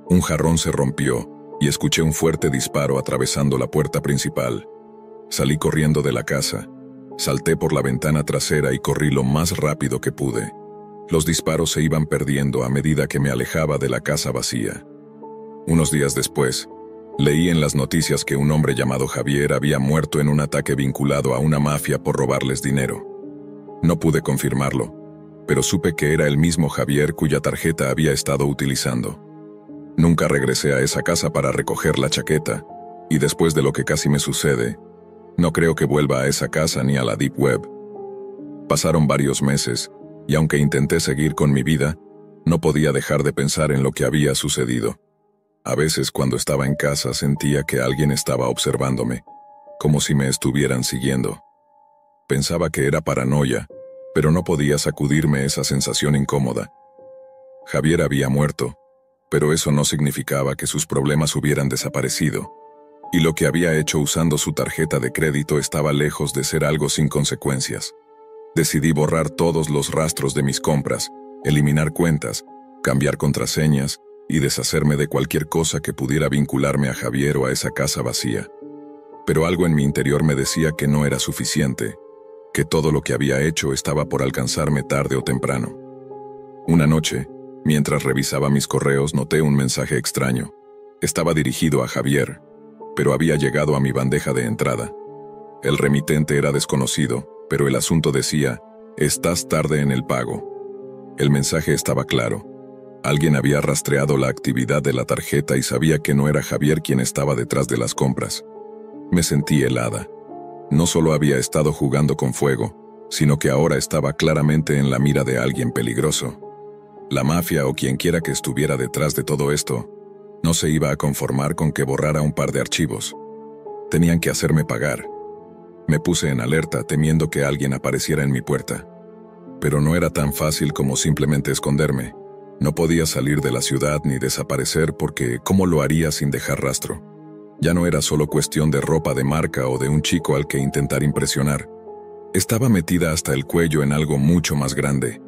Un jarrón se rompió, y escuché un fuerte disparo atravesando la puerta principal. Salí corriendo de la casa, salté por la ventana trasera y corrí lo más rápido que pude. Los disparos se iban perdiendo a medida que me alejaba de la casa vacía. Unos días después, leí en las noticias que un hombre llamado Javier había muerto en un ataque vinculado a una mafia por robarles dinero. No pude confirmarlo, pero supe que era el mismo Javier cuya tarjeta había estado utilizando. Nunca regresé a esa casa para recoger la chaqueta, y después de lo que casi me sucede, no creo que vuelva a esa casa ni a la Deep Web. Pasaron varios meses, y aunque intenté seguir con mi vida, no podía dejar de pensar en lo que había sucedido. A veces cuando estaba en casa sentía que alguien estaba observándome, como si me estuvieran siguiendo. Pensaba que era paranoia, pero no podía sacudirme esa sensación incómoda. Javier había muerto, pero eso no significaba que sus problemas hubieran desaparecido, y lo que había hecho usando su tarjeta de crédito estaba lejos de ser algo sin consecuencias. Decidí borrar todos los rastros de mis compras, eliminar cuentas, cambiar contraseñas y deshacerme de cualquier cosa que pudiera vincularme a Javier o a esa casa vacía. Pero algo en mi interior me decía que no era suficiente, que todo lo que había hecho estaba por alcanzarme tarde o temprano. Una noche, mientras revisaba mis correos, noté un mensaje extraño. Estaba dirigido a Javier, pero había llegado a mi bandeja de entrada. El remitente era desconocido, pero el asunto decía: «Estás tarde en el pago». El mensaje estaba claro. Alguien había rastreado la actividad de la tarjeta y sabía que no era Javier quien estaba detrás de las compras. Me sentí helada. No solo había estado jugando con fuego, sino que ahora estaba claramente en la mira de alguien peligroso. La mafia o quien quiera que estuviera detrás de todo esto no se iba a conformar con que borrara un par de archivos. Tenían que hacerme pagar. Me puse en alerta temiendo que alguien apareciera en mi puerta. Pero no era tan fácil como simplemente esconderme. No podía salir de la ciudad ni desaparecer porque ¿cómo lo haría sin dejar rastro? Ya no era solo cuestión de ropa de marca o de un chico al que intentar impresionar. Estaba metida hasta el cuello en algo mucho más grande.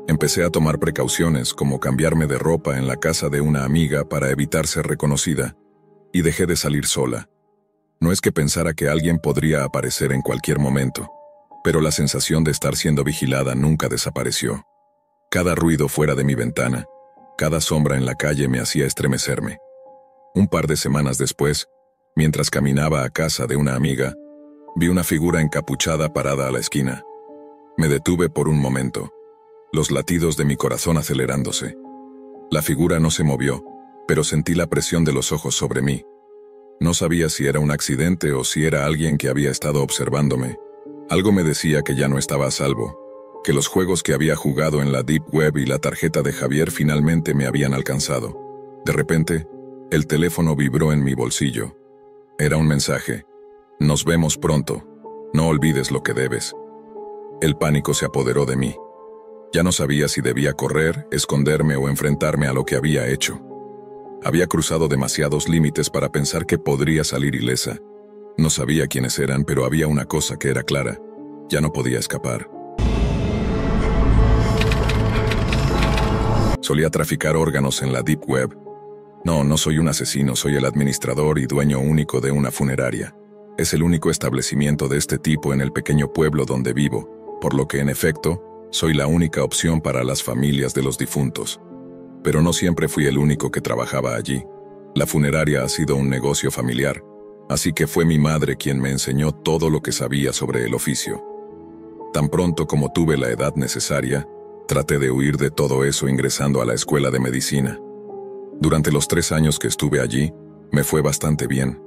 Empecé a tomar precauciones como cambiarme de ropa en la casa de una amiga para evitar ser reconocida, y dejé de salir sola. No es que pensara que alguien podría aparecer en cualquier momento, pero la sensación de estar siendo vigilada nunca desapareció. Cada ruido fuera de mi ventana, cada sombra en la calle me hacía estremecerme. Un par de semanas después, mientras caminaba a casa de una amiga, vi una figura encapuchada parada a la esquina. Me detuve por un momento, los latidos de mi corazón acelerándose. La figura no se movió, pero sentí la presión de los ojos sobre mí. No sabía si era un accidente o si era alguien que había estado observándome. Algo me decía que ya no estaba a salvo, que los juegos que había jugado en la Deep Web y la tarjeta de Javier finalmente me habían alcanzado. De repente, el teléfono vibró en mi bolsillo. Era un mensaje. Nos vemos pronto. No olvides lo que debes. El pánico se apoderó de mí. Ya no sabía si debía correr, esconderme o enfrentarme a lo que había hecho. Había cruzado demasiados límites para pensar que podría salir ilesa. No sabía quiénes eran, pero había una cosa que era clara. Ya no podía escapar. Solía traficar órganos en la Deep Web. No soy un asesino, soy el administrador y dueño único de una funeraria. Es el único establecimiento de este tipo en el pequeño pueblo donde vivo, por lo que en efecto, soy la única opción para las familias de los difuntos. Pero no siempre fui el único que trabajaba allí. La funeraria ha sido un negocio familiar, así que fue mi madre quien me enseñó todo lo que sabía sobre el oficio. Tan pronto como tuve la edad necesaria, traté de huir de todo eso ingresando a la escuela de medicina. Durante los 3 años que estuve allí, me fue bastante bien,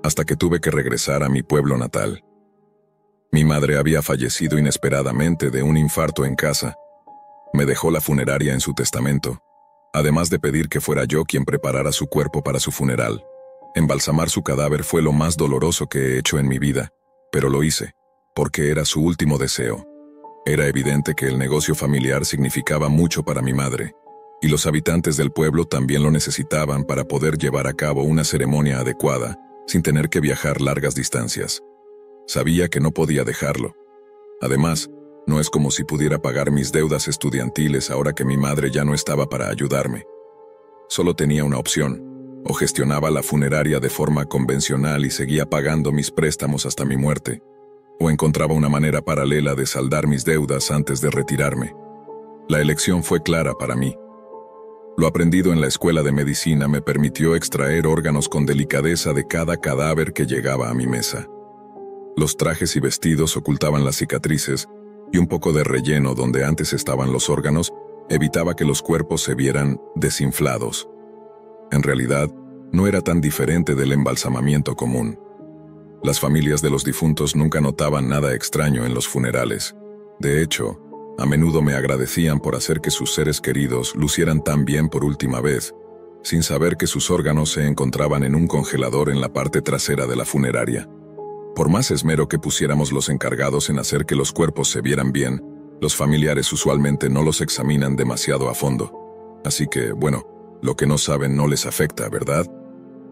hasta que tuve que regresar a mi pueblo natal. Mi madre había fallecido inesperadamente de un infarto en casa. Me dejó la funeraria en su testamento, además de pedir que fuera yo quien preparara su cuerpo para su funeral. Embalsamar su cadáver fue lo más doloroso que he hecho en mi vida, pero lo hice, porque era su último deseo. Era evidente que el negocio familiar significaba mucho para mi madre, y los habitantes del pueblo también lo necesitaban para poder llevar a cabo una ceremonia adecuada, sin tener que viajar largas distancias. Sabía que no podía dejarlo. Además, no es como si pudiera pagar mis deudas estudiantiles ahora que mi madre ya no estaba para ayudarme. Solo tenía una opción: o gestionaba la funeraria de forma convencional y seguía pagando mis préstamos hasta mi muerte, o encontraba una manera paralela de saldar mis deudas antes de retirarme. La elección fue clara para mí. Lo aprendido en la escuela de medicina me permitió extraer órganos con delicadeza de cada cadáver que llegaba a mi mesa. Los trajes y vestidos ocultaban las cicatrices, y un poco de relleno donde antes estaban los órganos evitaba que los cuerpos se vieran desinflados. En realidad, no era tan diferente del embalsamamiento común. Las familias de los difuntos nunca notaban nada extraño en los funerales. De hecho, a menudo me agradecían por hacer que sus seres queridos lucieran tan bien por última vez, sin saber que sus órganos se encontraban en un congelador en la parte trasera de la funeraria. Por más esmero que pusiéramos los encargados en hacer que los cuerpos se vieran bien, los familiares usualmente no los examinan demasiado a fondo. Así que, bueno, lo que no saben no les afecta, ¿verdad?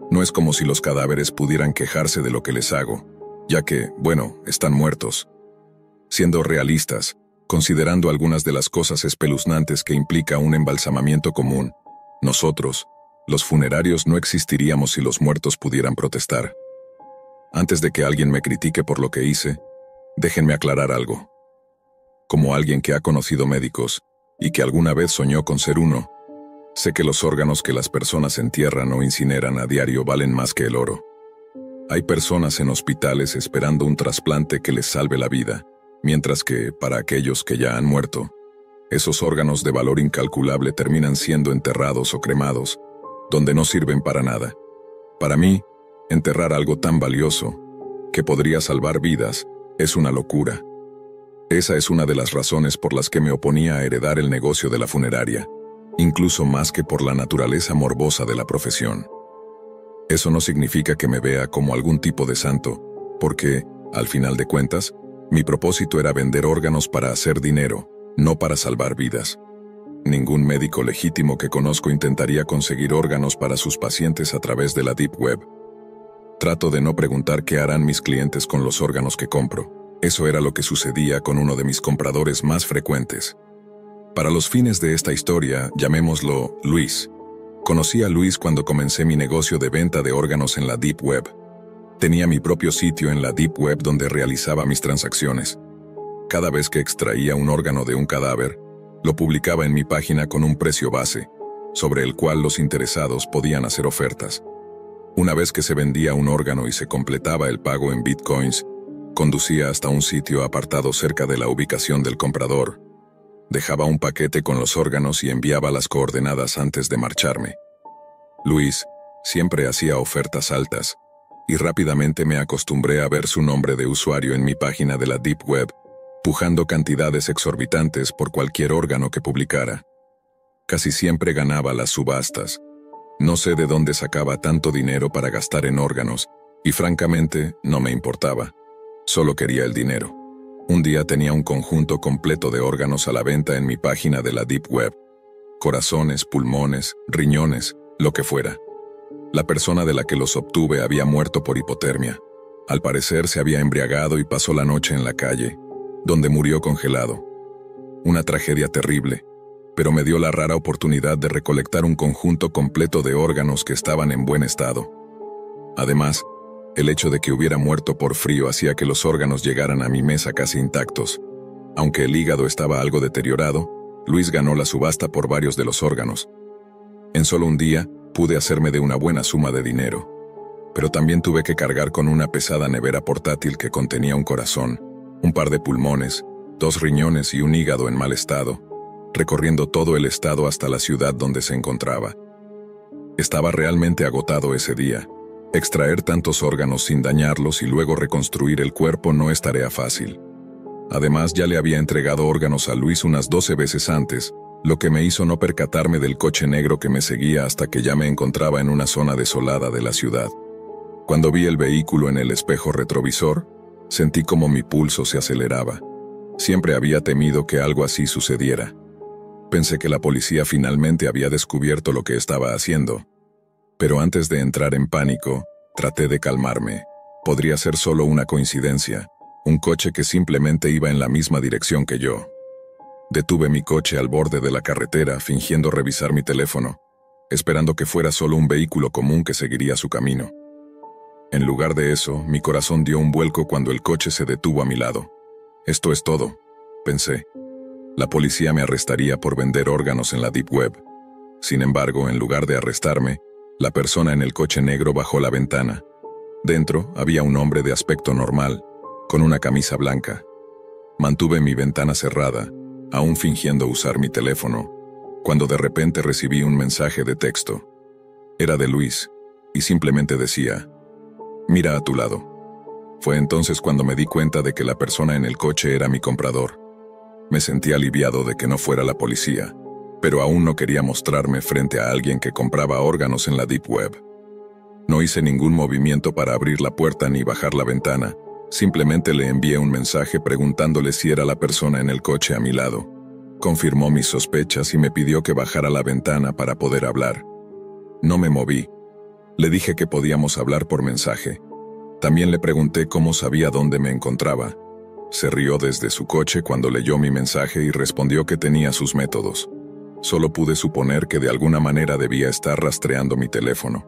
No es como si los cadáveres pudieran quejarse de lo que les hago, ya que, bueno, están muertos. Siendo realistas, considerando algunas de las cosas espeluznantes que implica un embalsamamiento común, nosotros, los funerarios, no existiríamos si los muertos pudieran protestar. Antes de que alguien me critique por lo que hice, déjenme aclarar algo. Como alguien que ha conocido médicos y que alguna vez soñó con ser uno, sé que los órganos que las personas entierran o incineran a diario valen más que el oro. Hay personas en hospitales esperando un trasplante que les salve la vida, mientras que, para aquellos que ya han muerto, esos órganos de valor incalculable terminan siendo enterrados o cremados, donde no sirven para nada. Para mí, enterrar algo tan valioso, que podría salvar vidas, es una locura. Esa es una de las razones por las que me oponía a heredar el negocio de la funeraria, incluso más que por la naturaleza morbosa de la profesión. Eso no significa que me vea como algún tipo de santo, porque, al final de cuentas, mi propósito era vender órganos para hacer dinero, no para salvar vidas. Ningún médico legítimo que conozco intentaría conseguir órganos para sus pacientes a través de la Deep Web. Trato de no preguntar qué harán mis clientes con los órganos que compro. Eso era lo que sucedía con uno de mis compradores más frecuentes. Para los fines de esta historia, llamémoslo Luis. Conocí a Luis cuando comencé mi negocio de venta de órganos en la Deep Web. Tenía mi propio sitio en la Deep Web donde realizaba mis transacciones. Cada vez que extraía un órgano de un cadáver, lo publicaba en mi página con un precio base, sobre el cual los interesados podían hacer ofertas. Una vez que se vendía un órgano y se completaba el pago en bitcoins, conducía hasta un sitio apartado cerca de la ubicación del comprador. Dejaba un paquete con los órganos y enviaba las coordenadas antes de marcharme. Luis siempre hacía ofertas altas, y rápidamente me acostumbré a ver su nombre de usuario en mi página de la Deep Web, pujando cantidades exorbitantes por cualquier órgano que publicara. Casi siempre ganaba las subastas. No sé de dónde sacaba tanto dinero para gastar en órganos, y francamente no me importaba. Solo quería el dinero. Un día tenía un conjunto completo de órganos a la venta en mi página de la Deep Web. Corazones, pulmones, riñones, lo que fuera. La persona de la que los obtuve había muerto por hipotermia. Al parecer se había embriagado y pasó la noche en la calle, donde murió congelado. Una tragedia terrible, pero me dio la rara oportunidad de recolectar un conjunto completo de órganos que estaban en buen estado. Además, el hecho de que hubiera muerto por frío hacía que los órganos llegaran a mi mesa casi intactos. Aunque el hígado estaba algo deteriorado, Luis ganó la subasta por varios de los órganos. En solo un día, pude hacerme de una buena suma de dinero. Pero también tuve que cargar con una pesada nevera portátil que contenía un corazón, un par de pulmones, 2 riñones y un hígado en mal estado, recorriendo todo el estado hasta la ciudad donde se encontraba. Estaba realmente agotado ese día. Extraer tantos órganos sin dañarlos y luego reconstruir el cuerpo no es tarea fácil. Además, ya le había entregado órganos a Luis unas 12 veces antes, lo que me hizo no percatarme del coche negro que me seguía hasta que ya me encontraba en una zona desolada de la ciudad. Cuando vi el vehículo en el espejo retrovisor, sentí como mi pulso se aceleraba. Siempre había temido que algo así sucediera. Pensé que la policía finalmente había descubierto lo que estaba haciendo. Pero antes de entrar en pánico, traté de calmarme. Podría ser solo una coincidencia, un coche que simplemente iba en la misma dirección que yo. Detuve mi coche al borde de la carretera, fingiendo revisar mi teléfono, esperando que fuera solo un vehículo común que seguiría su camino. En lugar de eso, mi corazón dio un vuelco cuando el coche se detuvo a mi lado. Esto es todo, pensé. La policía me arrestaría por vender órganos en la Deep Web. Sin embargo, en lugar de arrestarme, la persona en el coche negro bajó la ventana. Dentro había un hombre de aspecto normal, con una camisa blanca. Mantuve mi ventana cerrada, aún fingiendo usar mi teléfono, cuando de repente recibí un mensaje de texto. Era de Luis, y simplemente decía: «Mira a tu lado». Fue entonces cuando me di cuenta de que la persona en el coche era mi comprador. Me sentí aliviado de que no fuera la policía, pero aún no quería mostrarme frente a alguien que compraba órganos en la Deep Web. No hice ningún movimiento para abrir la puerta ni bajar la ventana. Simplemente le envié un mensaje preguntándole si era la persona en el coche a mi lado. Confirmó mis sospechas y me pidió que bajara la ventana para poder hablar. No me moví. Le dije que podíamos hablar por mensaje. También le pregunté cómo sabía dónde me encontraba. Se rió desde su coche cuando leyó mi mensaje y respondió que tenía sus métodos. Solo pude suponer que de alguna manera debía estar rastreando mi teléfono.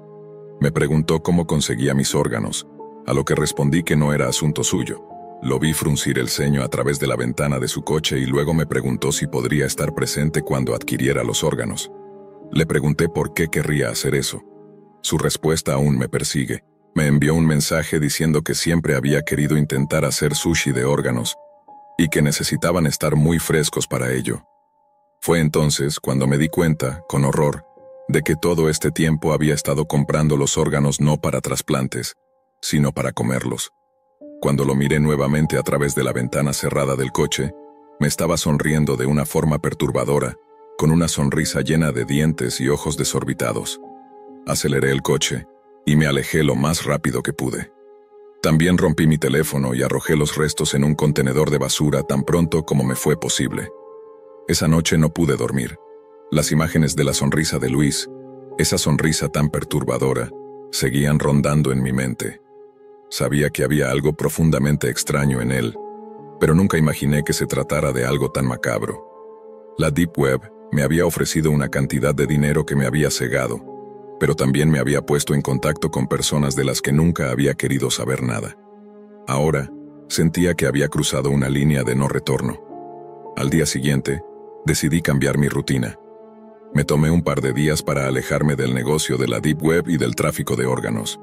Me preguntó cómo conseguía mis órganos, a lo que respondí que no era asunto suyo. Lo vi fruncir el ceño a través de la ventana de su coche y luego me preguntó si podría estar presente cuando adquiriera los órganos. Le pregunté por qué querría hacer eso. Su respuesta aún me persigue. Me envió un mensaje diciendo que siempre había querido intentar hacer sushi de órganos y que necesitaban estar muy frescos para ello. Fue entonces cuando me di cuenta, con horror, de que todo este tiempo había estado comprando los órganos no para trasplantes, sino para comerlos. Cuando lo miré nuevamente a través de la ventana cerrada del coche, me estaba sonriendo de una forma perturbadora, con una sonrisa llena de dientes y ojos desorbitados. Aceleré el coche y me alejé lo más rápido que pude. También rompí mi teléfono y arrojé los restos en un contenedor de basura tan pronto como me fue posible. Esa noche no pude dormir. Las imágenes de la sonrisa de Luis, esa sonrisa tan perturbadora, seguían rondando en mi mente. Sabía que había algo profundamente extraño en él, pero nunca imaginé que se tratara de algo tan macabro. La Deep Web me había ofrecido una cantidad de dinero que me había cegado, pero también me había puesto en contacto con personas de las que nunca había querido saber nada. Ahora, sentía que había cruzado una línea de no retorno. Al día siguiente, decidí cambiar mi rutina. Me tomé un par de días para alejarme del negocio de la Deep Web y del tráfico de órganos.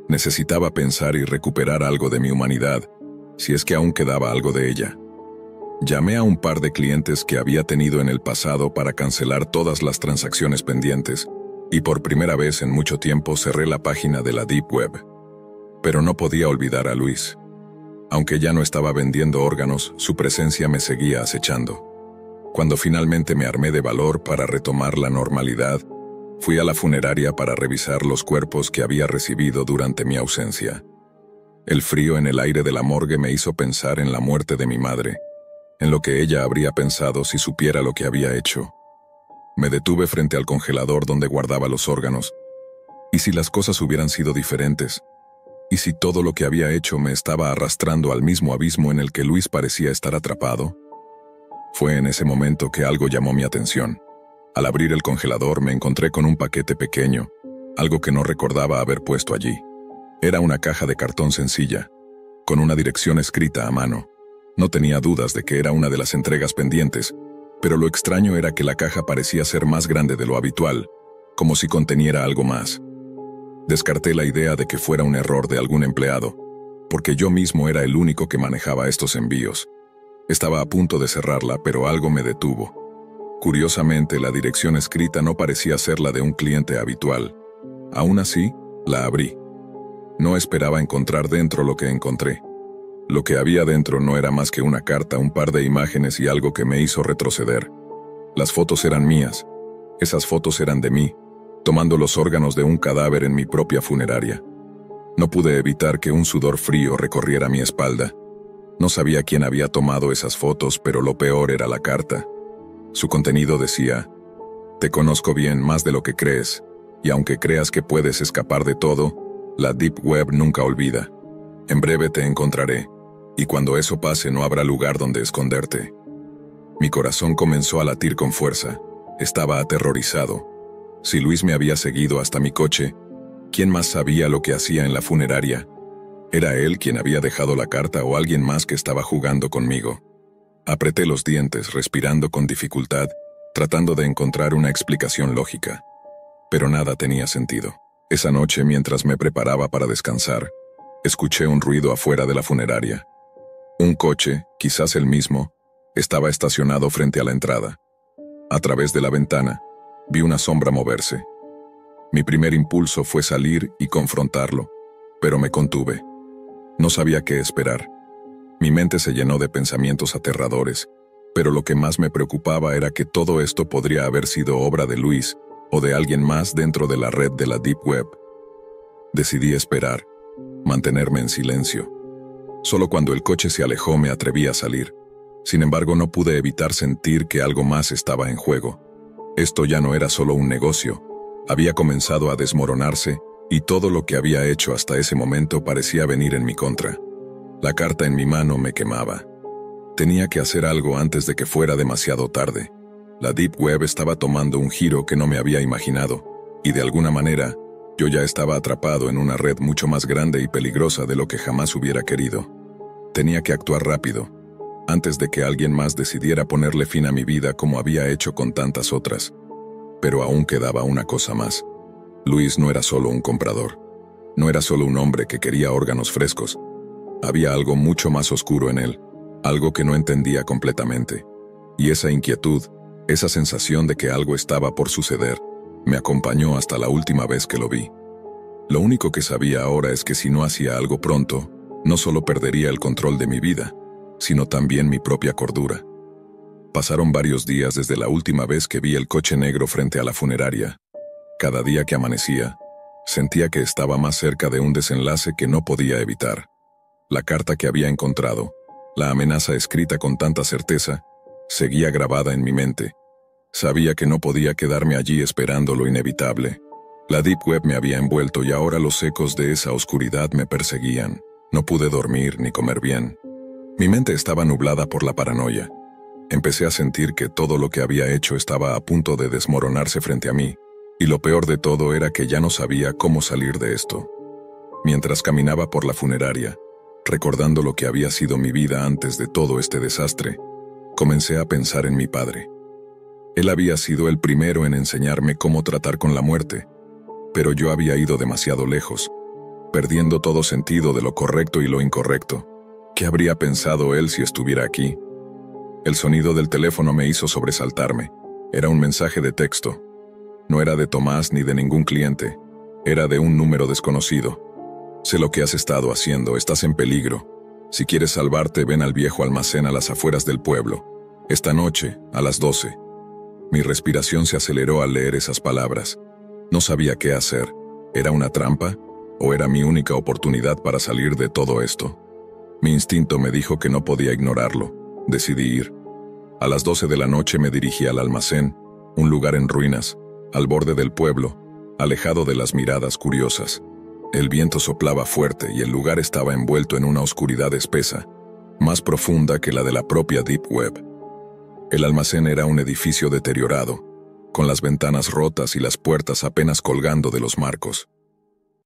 Necesitaba pensar y recuperar algo de mi humanidad, si es que aún quedaba algo de ella. Llamé a un par de clientes que había tenido en el pasado para cancelar todas las transacciones pendientes, Y por primera vez en mucho tiempo cerré la página de la Deep Web. Pero no podía olvidar a Luis. Aunque ya no estaba vendiendo órganos, su presencia me seguía acechando. Cuando finalmente me armé de valor para retomar la normalidad, fui a la funeraria para revisar los cuerpos que había recibido durante mi ausencia. El frío en el aire de la morgue me hizo pensar en la muerte de mi madre, en lo que ella habría pensado si supiera lo que había hecho. Me detuve frente al congelador donde guardaba los órganos. ¿Y si las cosas hubieran sido diferentes? ¿Y si todo lo que había hecho me estaba arrastrando al mismo abismo en el que Luis parecía estar atrapado? Fue en ese momento que algo llamó mi atención. Al abrir el congelador me encontré con un paquete pequeño, algo que no recordaba haber puesto allí. Era una caja de cartón sencilla, con una dirección escrita a mano. No tenía dudas de que era una de las entregas pendientes, pero lo extraño era que la caja parecía ser más grande de lo habitual, como si conteniera algo más. Descarté la idea de que fuera un error de algún empleado, porque yo mismo era el único que manejaba estos envíos. Estaba a punto de cerrarla, pero algo me detuvo. Curiosamente, la dirección escrita no parecía ser la de un cliente habitual. Aún así, la abrí. No esperaba encontrar dentro lo que encontré. Lo que había dentro no era más que una carta, un par de imágenes y algo que me hizo retroceder. Las fotos eran mías. Esas fotos eran de mí, tomando los órganos de un cadáver en mi propia funeraria. No pude evitar que un sudor frío recorriera mi espalda. No sabía quién había tomado esas fotos, pero lo peor era la carta. Su contenido decía: «Te conozco bien, más de lo que crees, y aunque creas que puedes escapar de todo, la Deep Web nunca olvida. En breve te encontraré, y cuando eso pase no habrá lugar donde esconderte». Mi corazón comenzó a latir con fuerza. Estaba aterrorizado. Si Luis me había seguido hasta mi coche, ¿quién más sabía lo que hacía en la funeraria? ¿Era él quien había dejado la carta o alguien más que estaba jugando conmigo? Apreté los dientes, respirando con dificultad, tratando de encontrar una explicación lógica. Pero nada tenía sentido. Esa noche, mientras me preparaba para descansar, escuché un ruido afuera de la funeraria. Un coche, quizás el mismo, estaba estacionado frente a la entrada. A través de la ventana, vi una sombra moverse. Mi primer impulso fue salir y confrontarlo, pero me contuve. No sabía qué esperar. Mi mente se llenó de pensamientos aterradores, pero lo que más me preocupaba era que todo esto podría haber sido obra de Luis o de alguien más dentro de la red de la Deep Web. Decidí esperar, mantenerme en silencio. Solo cuando el coche se alejó me atreví a salir. Sin embargo, no pude evitar sentir que algo más estaba en juego. Esto ya no era solo un negocio. Había comenzado a desmoronarse, y todo lo que había hecho hasta ese momento parecía venir en mi contra. La carta en mi mano me quemaba. Tenía que hacer algo antes de que fuera demasiado tarde. La Deep Web estaba tomando un giro que no me había imaginado, y de alguna manera, yo ya estaba atrapado en una red mucho más grande y peligrosa de lo que jamás hubiera querido. Tenía que actuar rápido, antes de que alguien más decidiera ponerle fin a mi vida como había hecho con tantas otras. Pero aún quedaba una cosa más. Luis no era solo un comprador. No era solo un hombre que quería órganos frescos. Había algo mucho más oscuro en él, algo que no entendía completamente. Y esa inquietud, esa sensación de que algo estaba por suceder, me acompañó hasta la última vez que lo vi. Lo único que sabía ahora es que si no hacía algo pronto, no solo perdería el control de mi vida, sino también mi propia cordura. Pasaron varios días desde la última vez que vi el coche negro frente a la funeraria. Cada día que amanecía, sentía que estaba más cerca de un desenlace que no podía evitar. La carta que había encontrado, la amenaza escrita con tanta certeza, seguía grabada en mi mente. Sabía que no podía quedarme allí esperando lo inevitable. La Deep Web me había envuelto y ahora los ecos de esa oscuridad me perseguían. No pude dormir ni comer bien. Mi mente estaba nublada por la paranoia. Empecé a sentir que todo lo que había hecho estaba a punto de desmoronarse frente a mí, y lo peor de todo era que ya no sabía cómo salir de esto. Mientras caminaba por la funeraria, recordando lo que había sido mi vida antes de todo este desastre, comencé a pensar en mi padre. Él había sido el primero en enseñarme cómo tratar con la muerte, pero yo había ido demasiado lejos, perdiendo todo sentido de lo correcto y lo incorrecto. ¿Qué habría pensado él si estuviera aquí? El sonido del teléfono me hizo sobresaltarme. Era un mensaje de texto. No era de Tomás ni de ningún cliente. Era de un número desconocido. Sé lo que has estado haciendo, estás en peligro. Si quieres salvarte, ven al viejo almacén a las afueras del pueblo. Esta noche, a las 12. Mi respiración se aceleró al leer esas palabras. No sabía qué hacer. ¿Era una trampa? ¿O era mi única oportunidad para salir de todo esto? Mi instinto me dijo que no podía ignorarlo. Decidí ir. A las 12 de la noche me dirigí al almacén, un lugar en ruinas, al borde del pueblo, alejado de las miradas curiosas. El viento soplaba fuerte y el lugar estaba envuelto en una oscuridad espesa, más profunda que la de la propia Deep Web. El almacén era un edificio deteriorado, con las ventanas rotas y las puertas apenas colgando de los marcos.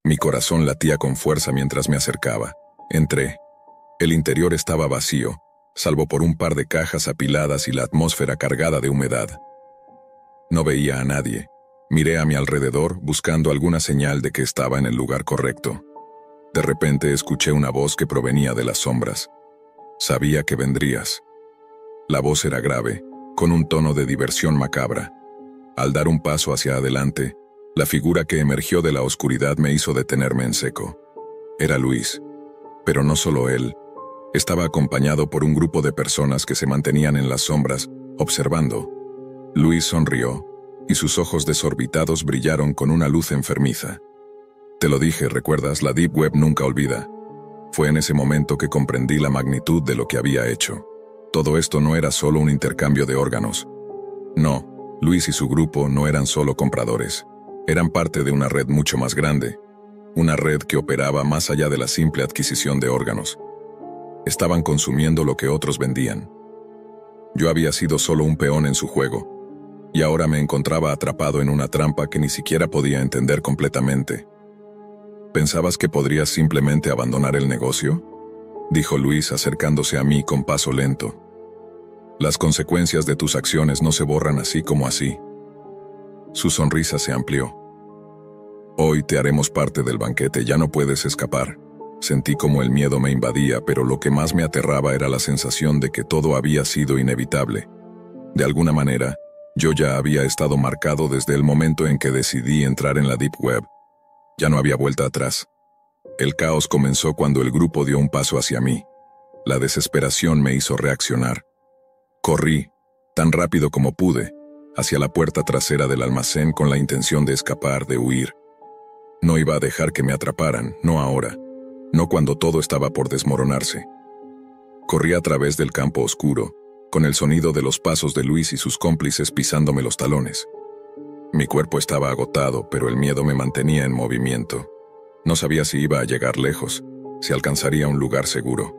Mi corazón latía con fuerza mientras me acercaba. Entré. El interior estaba vacío, salvo por un par de cajas apiladas y la atmósfera cargada de humedad. No veía a nadie. Miré a mi alrededor buscando alguna señal de que estaba en el lugar correcto. De repente escuché una voz que provenía de las sombras. Sabía que vendrías. La voz era grave, con un tono de diversión macabra. Al dar un paso hacia adelante, la figura que emergió de la oscuridad me hizo detenerme en seco. Era Luis. Pero no solo él. Estaba acompañado por un grupo de personas que se mantenían en las sombras, observando. Luis sonrió, y sus ojos desorbitados brillaron con una luz enfermiza. Te lo dije, ¿recuerdas? La Deep Web nunca olvida. Fue en ese momento que comprendí la magnitud de lo que había hecho. Todo esto no era solo un intercambio de órganos. No, Luis y su grupo no eran solo compradores. Eran parte de una red mucho más grande. Una red que operaba más allá de la simple adquisición de órganos. Estaban consumiendo lo que otros vendían. Yo había sido solo un peón en su juego, y ahora me encontraba atrapado en una trampa que ni siquiera podía entender completamente. ¿Pensabas que podrías simplemente abandonar el negocio?, dijo Luis acercándose a mí con paso lento. Las consecuencias de tus acciones no se borran así como así. Su sonrisa se amplió. Hoy te haremos parte del banquete, ya no puedes escapar. Sentí como el miedo me invadía, pero lo que más me aterraba era la sensación de que todo había sido inevitable. De alguna manera, yo ya había estado marcado desde el momento en que decidí entrar en la Deep Web. Ya no había vuelta atrás. El caos comenzó cuando el grupo dio un paso hacia mí. La desesperación me hizo reaccionar. Corrí, tan rápido como pude, hacia la puerta trasera del almacén con la intención de escapar, de huir. No iba a dejar que me atraparan, no ahora, no cuando todo estaba por desmoronarse. Corrí a través del campo oscuro, con el sonido de los pasos de Luis y sus cómplices pisándome los talones. Mi cuerpo estaba agotado, pero el miedo me mantenía en movimiento. No sabía si iba a llegar lejos, si alcanzaría un lugar seguro.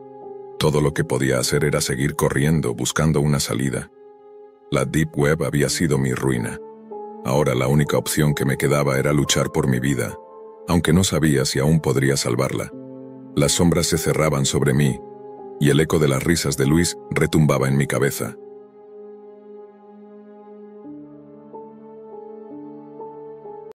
Todo lo que podía hacer era seguir corriendo, buscando una salida. La Deep Web había sido mi ruina. Ahora la única opción que me quedaba era luchar por mi vida, aunque no sabía si aún podría salvarla. Las sombras se cerraban sobre mí, y el eco de las risas de Luis retumbaba en mi cabeza.